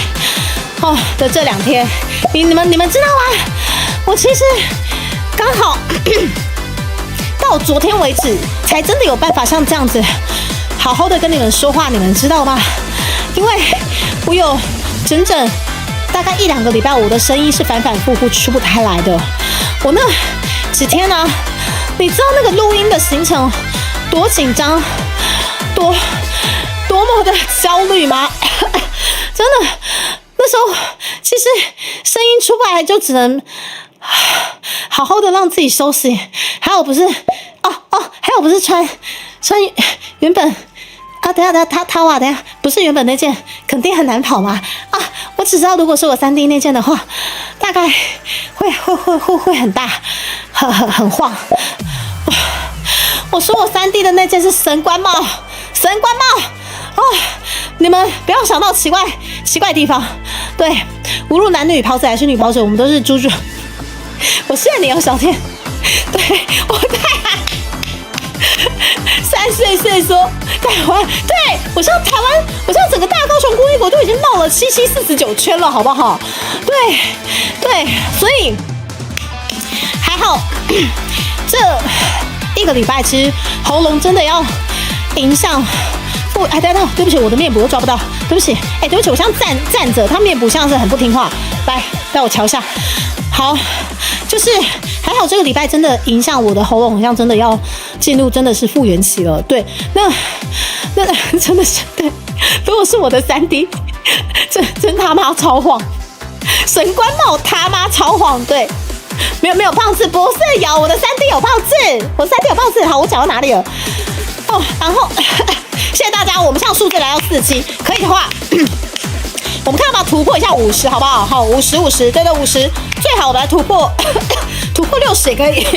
Speaker 2: 的这2天，你们知道吗？我其实刚好到昨天为止，才真的有办法像这样子好好的跟你们说话，你们知道吗？因为我有整整大概1-2个礼拜，我的声音是反反复复出不开来的。我那几天呢，你知道那个录音的行程多紧张，多么的焦虑吗？真的，那时候其实声音出不来，就只能好好的让自己休息。还有不是还有不是穿原本等一下等一下，不是原本那件肯定很难跑吗？我只知道如果是我3D 那件的话，大概会很大，很晃。我说我3D 的那件是神官帽你们不要想到奇怪的地方。对，无论男女跑者还是女跑者，我们都是猪。我谢谢你哦，小天。对，我3岁说台湾，对，我像台湾，我像整个大高雄工业国都已经绕了7749圈了，好不好？对，所以还好，这1个礼拜其实喉咙真的要迎上。对不起，我的面部都抓不到，对不起，我像站着，他面部像是很不听话。来，带我瞧一下。好，就是还好这个礼拜真的影响我的喉咙，好像真的要进入真的是复原期了。对，那真的是对，如果是我的3D， 真他妈超晃，神官帽他妈超晃。对，没有胖子，不是有我的3D 有胖子，我3D 有胖子。好，我讲到哪里了？然后谢谢大家，我们现在数字来到47，可以的话，我们看要不要突破一下50，好不好？好，50，对，50，最好我们来突破60也可以，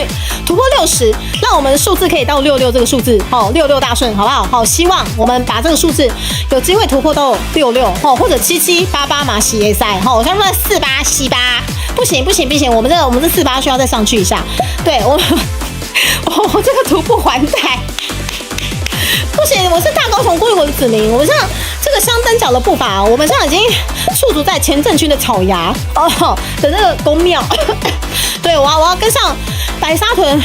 Speaker 2: 突破60，让我们数字可以到66这个数字，66大顺，好不好？好，希望我们把这个数字有机会突破到66，或者7788马西耶赛，我像说4878，不行，我们这48需要再上去一下，对我这个徒步环带。不行，我是大高雄工业国的子民，我像这个香灯脚的步伐，我们现在已经驻足在前镇区的草衙的那个宫庙，对，我要跟上白沙屯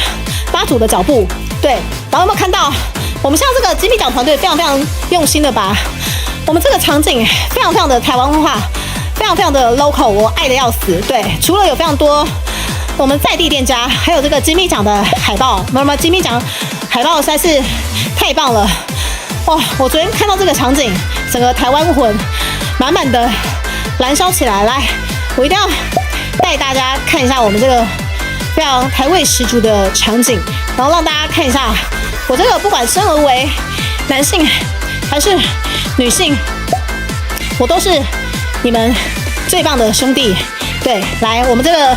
Speaker 2: 妈祖的脚步，对，然后有没有看到我们像这个金币奖团队非常非常用心的把我们这个场景非常非常的台湾文化，非常非常的 local， 我爱的要死，对，除了有非常多我们在地店家，还有这个金币奖的海报，金币奖海报实在是太棒了。哇！我昨天看到这个场景，整个台湾魂满满的燃烧起来。来，我一定要带大家看一下我们这个非常台味十足的场景，然后让大家看一下我这个不管生而为男性还是女性，我都是你们最棒的兄弟。对，来，我们这个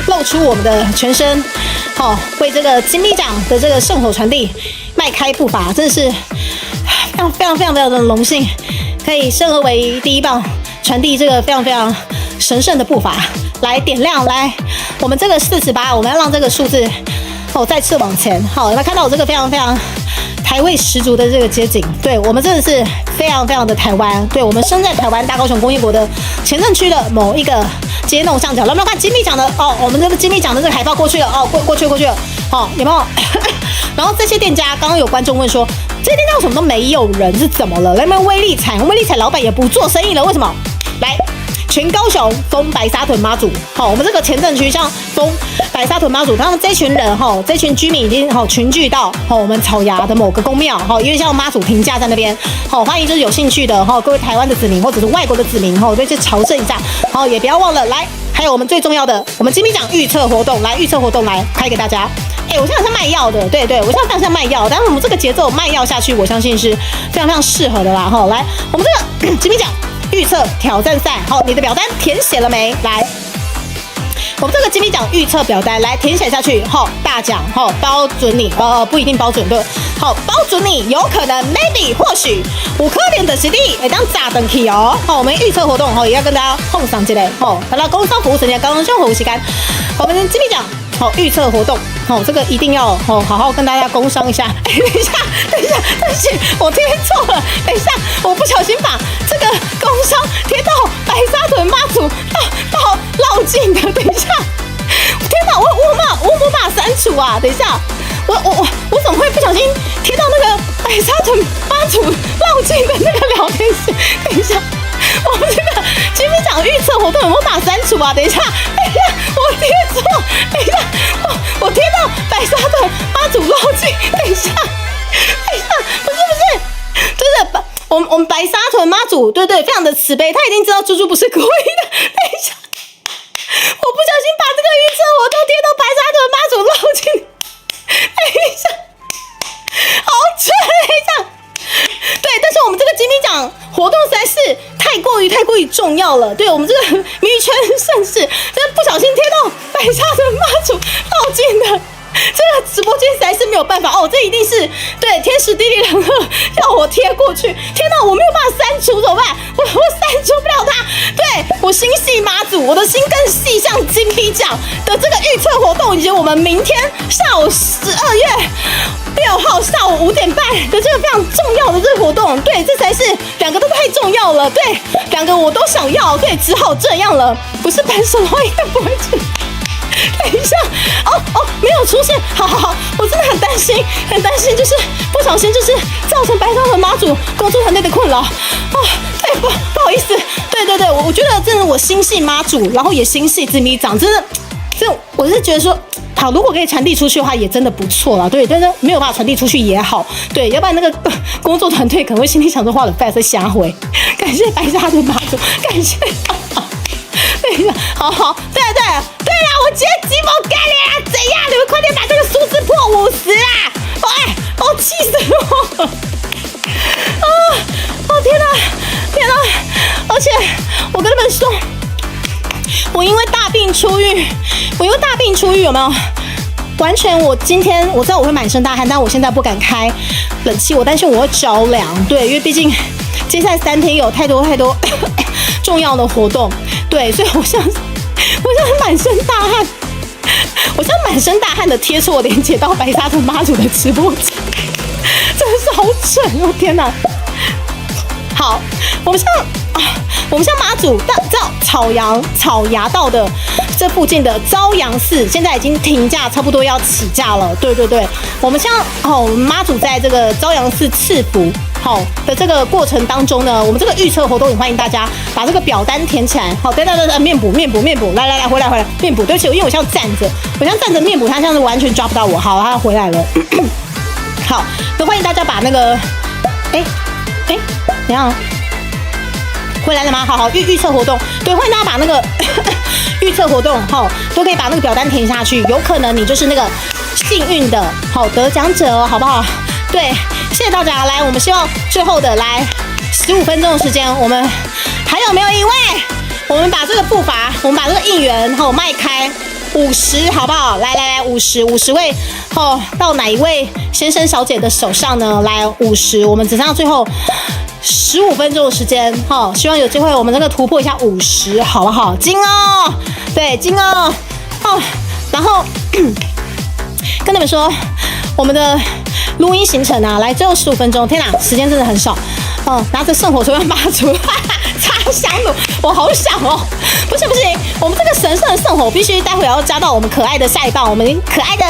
Speaker 2: 露出我们的全身，为这个金币奖的这个圣火传递迈开步伐，真的是非常的荣幸，可以生而为第一棒，传递这个非常神圣的步伐，来点亮，来，我们这个48，我们要让这个数字再次往前。好，有没有看到我这个非常台味十足的这个街景，对我们真的是非常非常的台湾。对我们身在台湾大高雄工业国的前镇区的某一个街弄巷角，有没有看金币奖的哦？我们这个金币奖的这个海报过去了哦，过去了，哦，有没有？然后这些店家，刚刚有观众问说，这些店家为什么都没有人？是怎么了？来，威力彩老板也不做生意了，为什么？来。全高雄封白沙屯妈祖，我们这个前镇区像封白沙屯妈祖，他们这群人这群居民已经群聚到我们草衙的某个宫庙因为像妈祖停驾在那边欢迎就是有兴趣的各位台湾的子民或者是外国的子民对，去朝圣一下也不要忘了来，还有我们最重要的我们金币奖预测活动，来预测活动来开给大家。我现在是卖药的，对，我现在非常像卖药，但是我们这个节奏卖药下去，我相信是非常非常适合的啦来，我们这个金币奖预测挑战赛，你的表单填写了没？来，我们这个金币奖预测表单来填写下去，大奖，包准你，不一定包准对，包准你，有可能 maybe 或许5颗点的实力，当炸等起哦，我们预测活动也要跟大家碰上这类，好了，工商服务时间，刚刚服务时间，我们金币奖。预测活动，这个一定要好好跟大家工商一下。等一下，对不起，我贴错了。等一下，我不小心把这个工商贴到白沙屯妈祖到绕境的。等一下，天哪，我没办法删除啊！等一下，我怎么会不小心贴到那个白沙屯妈祖绕境的那个聊天室？等一下。我们这个金币奖预测活动有没有办法删除啊？等一下，我贴错，等一下，我贴到白沙屯妈祖绕境，等一下，不是，就是我们白沙屯妈祖，对，非常的慈悲，他一定知道猪猪不是故意的。等一下，我不小心把这个预测活动贴到白沙屯妈祖绕境，等一下，好蠢，等一下。对，但是我们这个金币奖活动实在是太过于重要了。对我们这个民权盛世，真的不小心贴到白沙屯妈祖绕境的这个直播间实在是没有办法这一定是对天时地利人和要我贴过去，天哪，我没有办法删除怎么办？我删除不了它。对，我心系妈祖，我的心更系向金币奖的这个预测活动，以及我们明天下午12月6号下午5点半的这个非常重要的这个活动。对，这才是两个都太重要了。对，两个我都想要，对，只好这样了。不是扳手的话应该不会去。等一下，没有出现，好，我真的很担心，就是不小心就是造成白沙屯妈祖工作团队的困扰，对，不好意思，对，我觉得真的我心系妈祖，然后也心系金币奖，真的，我是觉得说，好，如果可以传递出去的话，也真的不错啦，对，但是没有办法传递出去也好，对，要不然那个工作团队可能会心里想说，花了费在瞎回，感谢白沙屯妈祖，感谢。对，好，对啦，我今天鸡毛干脸啊，怎样？你们快点把这个数字破50啦！气死我了！天哪！而且我跟你们说，我因为大病初愈有没有？完全，我今天我知道我会满身大汗，但我现在不敢开冷气，我担心我会着凉。对，因为毕竟接下来3天有太多重要的活动。对，所以我现在满身大汗，的贴出我连接到白沙屯妈祖的直播间，真的是好蠢哦！天哪！好，我们像妈祖到草衙道的这附近的朝阳寺，现在已经停驾，差不多要起驾了。对，我们像妈祖在这个朝阳寺赐福。的这个过程当中呢，我们这个预测活动也欢迎大家把这个表单填起来。好，对，面补，来，回来，面补。对不起，因为我像站着面补，它像是完全抓不到我。好，它回来了。好，那欢迎大家把那个，等一下，回来了吗？好，预测活动，对，欢迎大家把那个预测活动，都可以把那个表单填下去，有可能你就是那个幸运的得奖者哦，好不好？对，谢谢大家。来，我们希望最后的来15分钟的时间，我们还有没有一位？我们把这个步伐，我们把这个应援迈开50，好不好？来，50位到哪一位先生小姐的手上呢？来50，我们只剩下最后15分钟的时间，希望有机会我们这个突破一下50，好不好？金哦，对，金哦，然后跟你们说。我们的录音行程啊，来最后15分钟，天哪，时间真的很少。拿着圣火球要拔出，插香炉，我好想哦！不行，我们这个神圣的圣火必须待会要加到我们可爱的下一棒，我们可爱的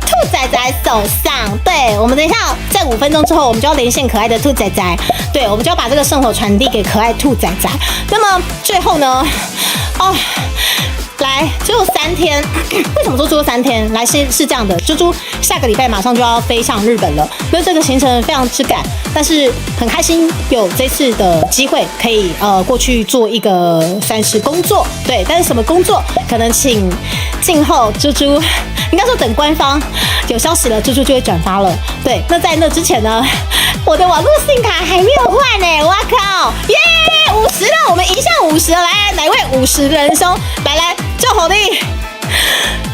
Speaker 2: 兔仔仔手上。对，我们等一下在5分钟之后，我们就要连线可爱的兔仔仔。对，我们就要把这个圣火传递给可爱兔仔仔。那么最后呢，来，最后3天，为什么说最后3天？来是这样的，猪猪下个礼拜马上就要飞向日本了，那这个行程非常之赶，但是很开心有这次的机会可以过去做一个算是工作，对，但是什么工作，可能请静候猪猪，应该说等官方有消息了，猪猪就会转发了。对，那在那之前呢，我的网络信卡还没有换呢，哇靠，耶，50了，我们一下50了，来，哪位50人兄，来。祝福你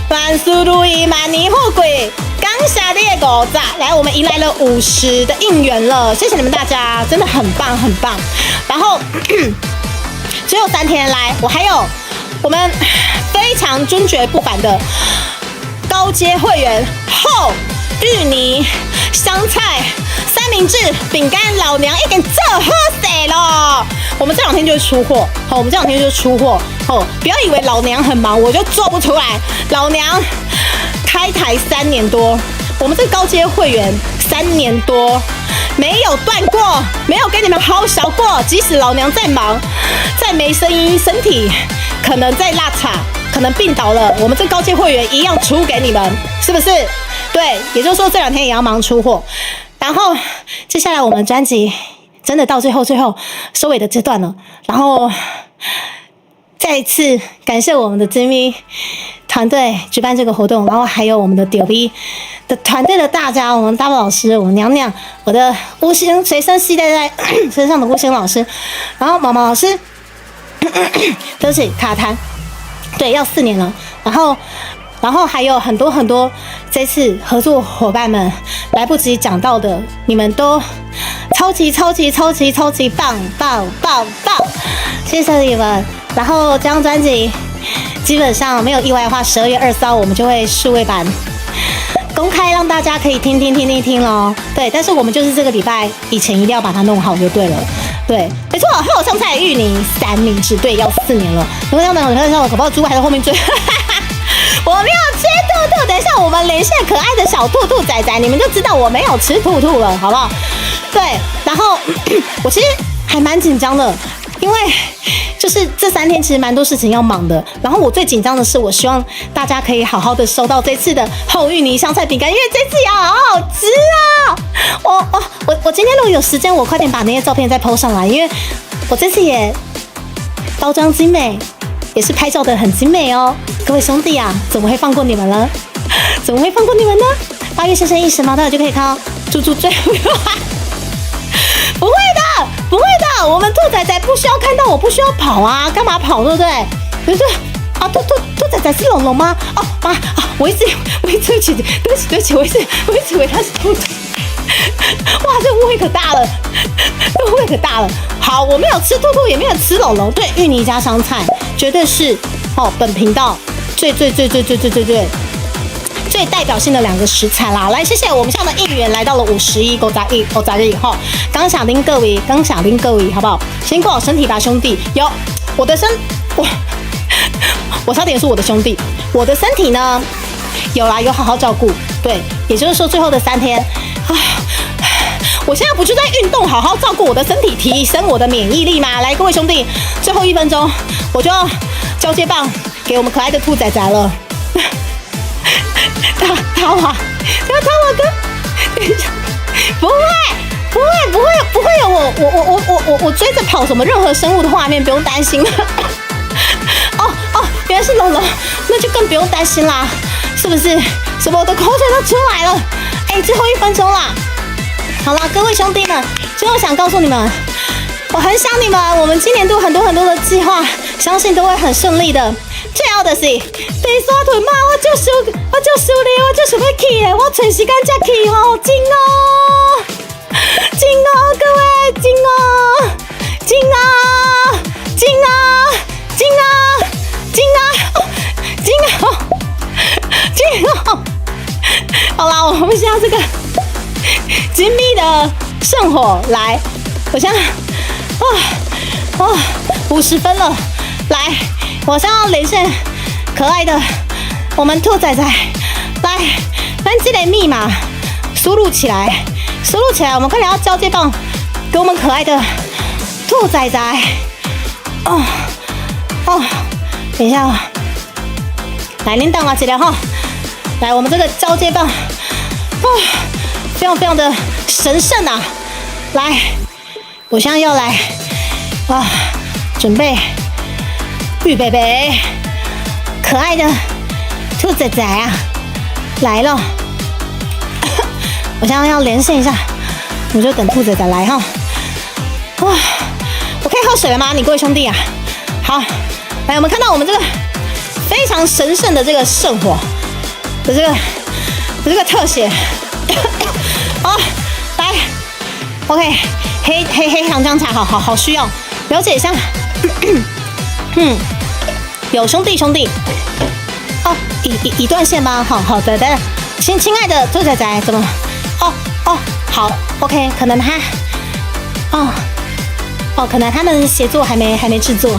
Speaker 2: 万事如意，万年富贵，感谢你的5集，来，我们迎来了50的应援了，谢谢你们大家，真的很棒很棒。然后最后3天来，我还有我们非常尊爵不凡的高阶会员后芋泥香菜三明治饼干，老娘一点这喝死了。我们这2天就会出货，好，我们这2天就出货，哦，不要以为老娘很忙我就做不出来，老娘开台3年多，我们这高阶会员3年多没有断过，没有给你们好小过，即使老娘再忙，再没声音，身体可能再落差，可能病倒了，我们这高阶会员一样出给你们，是不是？对，也就是说这2天也要忙出货，然后接下来我们专辑真的到最后收尾的阶段了，然后再一次感谢我们的精密团队举办这个活动，然后还有我们的DOB的团队的大家，我们大宝老师，我们娘娘，我的无形随身携带在身上的无形老师，然后毛毛老师，对不起，卡痰，对，要4年了，然后还有很多这次合作伙伴们来不及讲到的，你们都超级棒，谢谢你们。然后这张专辑基本上没有意外的话，12月20号我们就会数位版公开，让大家可以听咯。对，但是我们就是这个礼拜以前一定要把它弄好就对了。对，没错，后上菜芋泥三明治，对，要4年了。如果要等，你看我搞不好猪还在后面追。我没有吃兔兔，等一下我们连线可爱的小兔兔仔仔，你们就知道我没有吃兔兔了，好不好？对，然后我其实还蛮紧张的，因为就是这3天其实蛮多事情要忙的。然后我最紧张的是，我希望大家可以好好的收到这次的厚芋泥香菜饼干，因为这次也好好吃啊！我今天如果有时间，我快点把那些照片再 po 上来，因为我这次也包装精美，也是拍照的很精美哦。各位兄弟啊，怎么会放过你们呢？怎么会放过你们呢？8月生生意时嘛，待会就可以看到猪猪最后一话。不会的，我们兔仔仔不需要看到我，不需要跑啊，干嘛跑，对不对？对不对？啊，兔仔仔是龙龙吗？我一直对不起，我一直以为他是兔兔。哇，这误会可大了，好，我没有吃兔兔，也没有吃龙龙，对，芋泥加香菜，绝对是本频道最代表性的2个食材啦。来，谢谢我们现在的应援来到了51勾扎日以后，刚想拎各位，好不好？先顾好身体吧，兄弟。有我差点说我的兄弟，我的身体呢有好好照顾。对，也就是说最后的3天我现在不就在运动，好好照顾我的身体，提升我的免疫力吗？来，各位兄弟，最后1分钟我就要交接棒给我们可爱的兔仔仔了。他我哥，等一下，不会有我追着跑什么任何生物的画面，不用担心。原来是龙龙，那就更不用担心啦，是不是？什么我的口水都出来了，最后1分钟啦。好啦，各位兄弟们，最后想告诉你们，我很想你们，我们今年度很多的计划，相信都会很顺利的。最后的是，第3屯嘛，我就输你，我就要去的，我找时间才去哦，真哦，各位，真哦。好啦，我们下要这个精密的圣火来，我现在50分了，来，我现在要连线可爱的我们兔仔仔，来，咱这个密码输入起来，我们快点要交接棒给我们可爱的兔仔仔。等一下来，您等我一下哈。来，我们这个交接棒，非常非常的神圣啊！来，我现在要来准备，预备，可爱的兔仔仔啊，来了！我现在要连线一下，我就等兔仔仔来哈。我可以喝水了吗？你各位兄弟啊，好，来，我们看到我们这个非常神圣的这个圣火的这个特写，来 ，OK， 黑糖姜茶，好需要了解一下，有兄弟，已断线吗？好的，亲爱的兔仔仔，怎么？好 ，OK， 可能他，可能他们协作还没制作，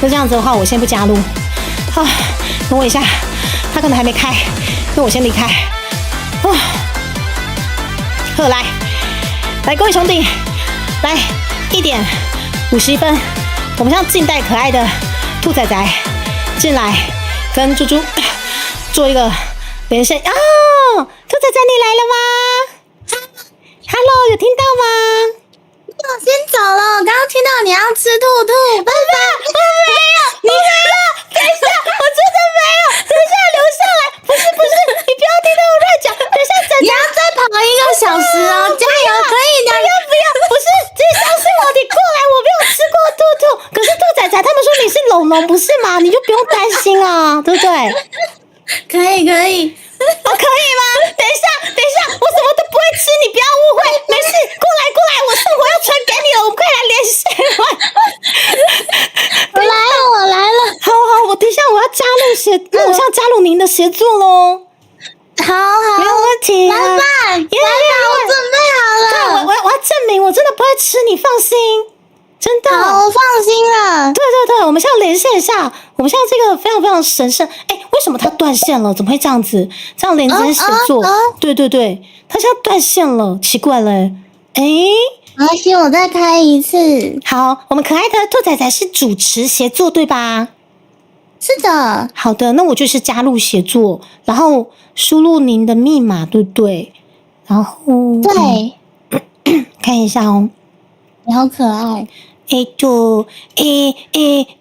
Speaker 2: 那这样子的话，我先不加入，等我一下，他可能还没开，那我先离开，来，各位兄弟，来1点51分，我们现在静待可爱的兔仔仔进来，跟猪猪做一个连线啊！兔仔仔你来了吗 ？Hello， 有听到吗？
Speaker 4: 我先走了，我刚刚听到你要吃兔兔，
Speaker 2: 爸爸，我没有，你来了，等一下，我真的没有，等一下留下来，不是，你不要听到我乱讲，等一下
Speaker 4: 你要再跑1个小时哦，加油，可以的，
Speaker 2: 不要，不是，这相信我，你过来，我没有吃过兔兔，可是兔仔仔他们说你是龙龙，不是吗？你就不用担心啊，对不对？
Speaker 4: 可以。
Speaker 2: 可以吗？等一下，我什么都不会吃，你不要误会，没事，过来，我圣火要传给你了，我们快来连线。
Speaker 4: 我来了。
Speaker 2: 好，我等一下我要加入我要加入您的协作喽。
Speaker 4: 好，
Speaker 2: 没有问题啊。
Speaker 4: 来吧，我准备好了。
Speaker 2: 我要证明我真的不会吃，你放心。真的，
Speaker 4: 好，我放心了。
Speaker 2: 对，我们现在连线一下，我们现在这个非常非常神圣。为什么它断线了？怎么会这样子？这样连接协作？对，它现在断线了，奇怪了。没
Speaker 4: 关系，我再开一次。
Speaker 2: 好，我们可爱的兔仔仔是主持协作对吧？
Speaker 4: 是的。
Speaker 2: 好的，那我就是加入协作，然后输入您的密码，对不对？然后
Speaker 4: 对，
Speaker 2: 看一下哦。
Speaker 4: 你好可爱。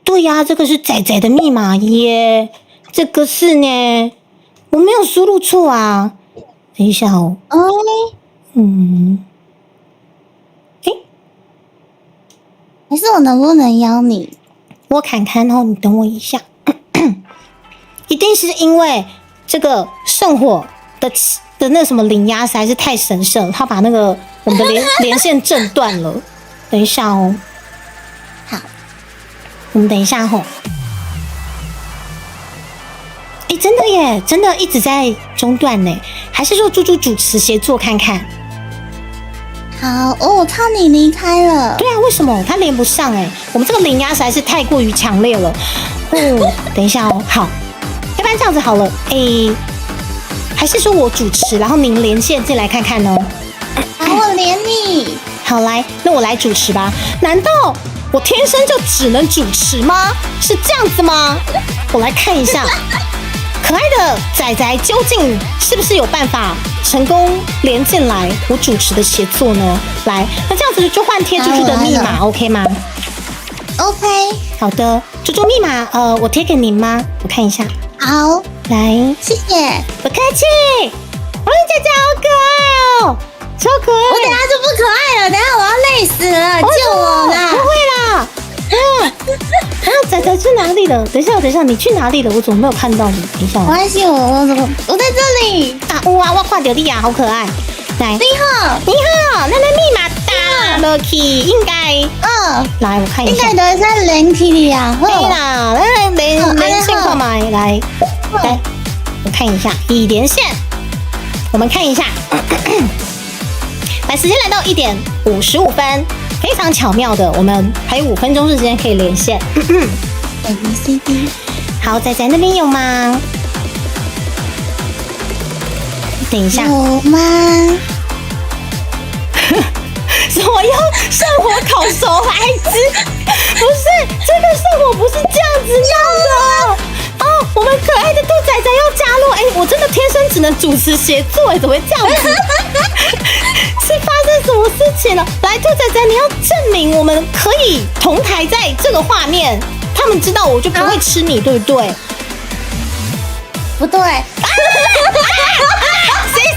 Speaker 2: 对呀，这个是仔仔的密码耶，这个是呢，我没有输入错啊。等一下哦，
Speaker 4: 还是我能不能邀你？
Speaker 2: 我看看哦，你等我一下，一定是因为这个圣火的那什么灵压实在是太神圣，他把那个我们的连线震断了。等一下哦。
Speaker 4: 好，
Speaker 2: 我们等一下吼。真的耶，真的一直在中断呢，还是说猪猪主持协作看看？
Speaker 4: 好我差你离开了。
Speaker 2: 对啊，为什么他连不上？我们这个灵压实在是太过于强烈了。等一下哦，好，要不然这样子好了，还是说我主持，然后您连线进来看看呢？
Speaker 4: 好，我连你。
Speaker 2: 好，来，那我来主持吧。难道我天生就只能主持吗？是这样子吗？我来看一下，可爱的仔仔究竟是不是有办法成功连进来我主持的协作呢？来，那这样子就换贴猪猪的密码 ，OK 吗
Speaker 4: ？OK。
Speaker 2: 好的，猪猪密码，我贴给您吗？我看一下。
Speaker 4: 好，
Speaker 2: 来，
Speaker 4: 谢谢。
Speaker 2: 不客气。王姐姐好可爱哦。超可爱！
Speaker 4: 我等下就不可爱了，等下我要累死了，救我啦！
Speaker 2: 不会啦，仔仔去哪里了？等一下，你去哪里了？我怎么没有看到你？等一下，
Speaker 4: 没关系，我在这里
Speaker 2: 啊！哇，我看到你啊，好可爱！来，
Speaker 4: 你好，
Speaker 2: 那密码打了去，应该来我看一下，
Speaker 4: 应该都在连起里啊，
Speaker 2: 对啦，来连线看嘛，来，我看一下已连线。我们看一下，来，时间来到1点55分，非常巧妙的，我们还有5分钟时间可以连线。
Speaker 4: A B C D，
Speaker 2: 好，仔仔那边有吗？等一下，
Speaker 4: 有吗？
Speaker 2: 什么要生火烤熟孩子？不是，这个生火不是这样子弄的。哦，我们可爱的兔仔仔要加入，哎，我真的天生只能主持协作，哎，怎么会这样子？是发生什么事情了？来，兔仔仔，你要证明我们可以同台在这个画面，他们知道我就不会吃你，对不对？
Speaker 4: 不对，
Speaker 2: 谁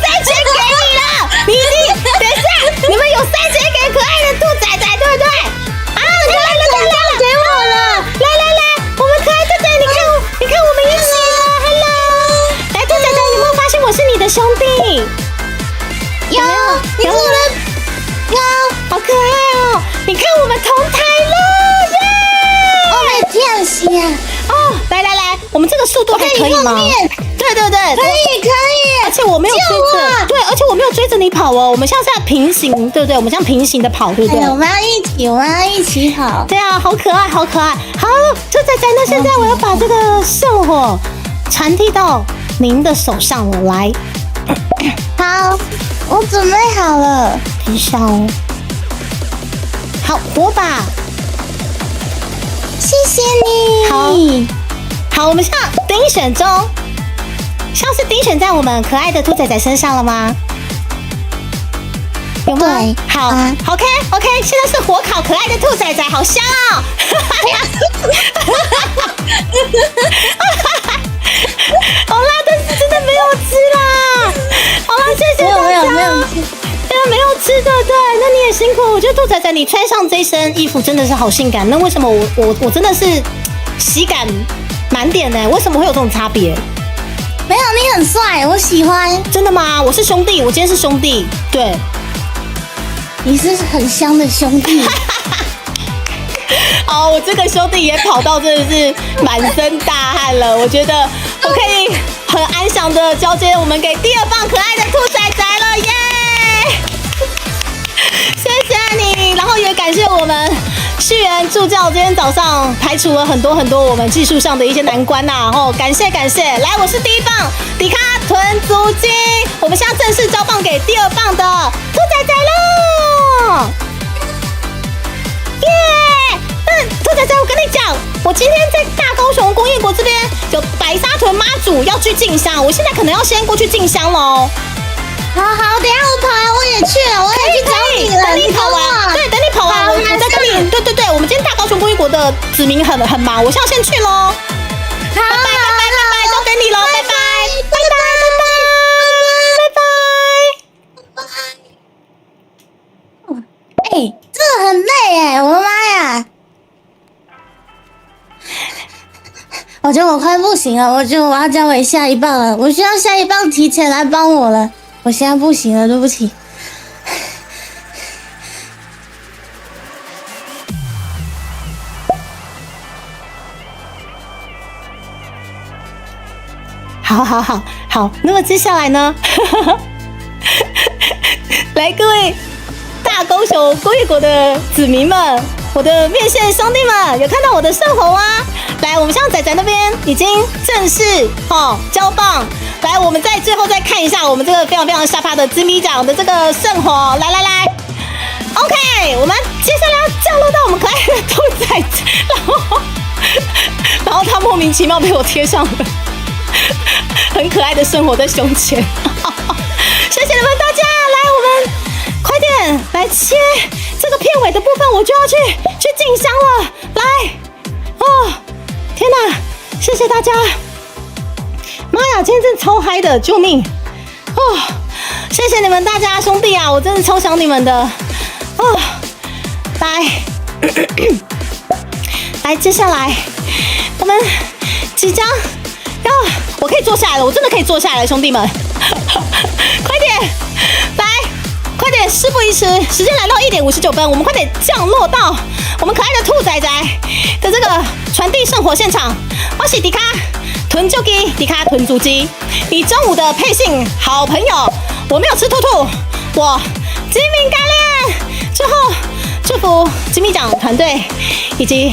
Speaker 2: 塞钱给你了？你一定等一下，你们有塞钱给可爱的兔仔仔，对不对？啊，来给我了！来，我们可爱兔仔，你看我们一起了 ，Hello！ 来，兔仔仔，有没有发现我是你的兄弟？
Speaker 4: 有，你是我的，有，
Speaker 2: 好可爱哦！你看我们同台了，耶！
Speaker 4: 我没骗死啊！
Speaker 2: 哦，来，我们这个速度还可以吗？对，
Speaker 4: 可以，
Speaker 2: 而且我没有追
Speaker 4: 救
Speaker 2: 着，
Speaker 4: 我
Speaker 2: 对，而且我没有追着你跑哦，我们像是要平行，对不对？我们像平行的跑，对不对？
Speaker 4: 我们要一起跑。
Speaker 2: 对啊，好可爱，好可爱。好，兔仔仔，那现在我要把这个圣火传递到您的手上了，来，
Speaker 4: 好，我准备好了。
Speaker 2: 等一下哦。好，火把，
Speaker 4: 谢谢你。
Speaker 2: 好，我们现在丁选中，像是丁选在我们可爱的兔仔仔身上了吗？有吗？
Speaker 4: 对
Speaker 2: 好、
Speaker 4: 啊
Speaker 2: OK， 现在是火烤可爱的兔仔仔，好香哦！好啦，但是真的没有吃啦。好啦，谢谢大家。
Speaker 4: 没有吃。
Speaker 2: 对啊，没有吃的，对，那你也辛苦。我觉得兔仔仔你穿上这身衣服真的是好性感。那为什么我真的是喜感满点呢？为什么会有这种差别？
Speaker 4: 没有，你很帅，我喜欢。
Speaker 2: 真的吗？我是兄弟，我今天是兄弟，对。
Speaker 4: 你是很香的兄弟。
Speaker 2: 好，我这个兄弟也跑到真的是满身大汗了。我觉得我可以很安详的交接我们给第2棒可爱的兔仔仔了，耶！谢谢你，然后也感谢我们旭元助教今天早上排除了很多我们技术上的一些难关呐，感谢。来，我是第1棒迪卡臀足筋，我们现在正式交棒给第2棒的兔仔仔喽，耶！兔仔仔，我跟你讲，我今天在大高雄工业国这边有白沙屯妈祖要去进香，我现在可能要先过去进香喽。
Speaker 4: 好，等一下我跑完我也去了，我也去找你了。
Speaker 2: 等你跑完，对，等你跑完，我再跟你，对，我们今天大高雄工业国的子民很忙，我现在先去喽。拜拜，交给你喽，拜拜。
Speaker 4: 哎，这个很累哎，我的妈呀！我觉得我快不行了，我觉得我要交给下一棒了，我需要下一棒提前来帮我了，我现在不行了，对不起。
Speaker 2: 好，那么接下来呢？来，各位大高雄工业国的子民们，我的面线兄弟们，有看到我的圣火吗？来，我们像仔仔那边已经正式交棒。来，我们最后再看一下我们这个非常下趴的紫米奖的这个圣火。来，OK， 我们接下来要降落到我们可爱的兔仔仔，然后他莫名其妙被我贴上了很可爱的圣火在胸前。谢谢你们大家，来，我们快点来切这个片尾的部分，我就要去进香了。来，天哪，谢谢大家！妈呀，今天真的超嗨的，救命！谢谢你们大家兄弟啊，我真的超想你们的。来，接下来我们即将我可以坐下来了，我真的可以坐下来了，兄弟们，快点来！快点，事不宜迟，时间来到1点59分，我们快点降落到我们可爱的兔仔仔的这个传递圣火现场。我是迪卡囤猪鸡，迪卡囤猪鸡，你中午的配信好朋友，我没有吃兔兔，我精明干练。最后祝福金米奖团队以及。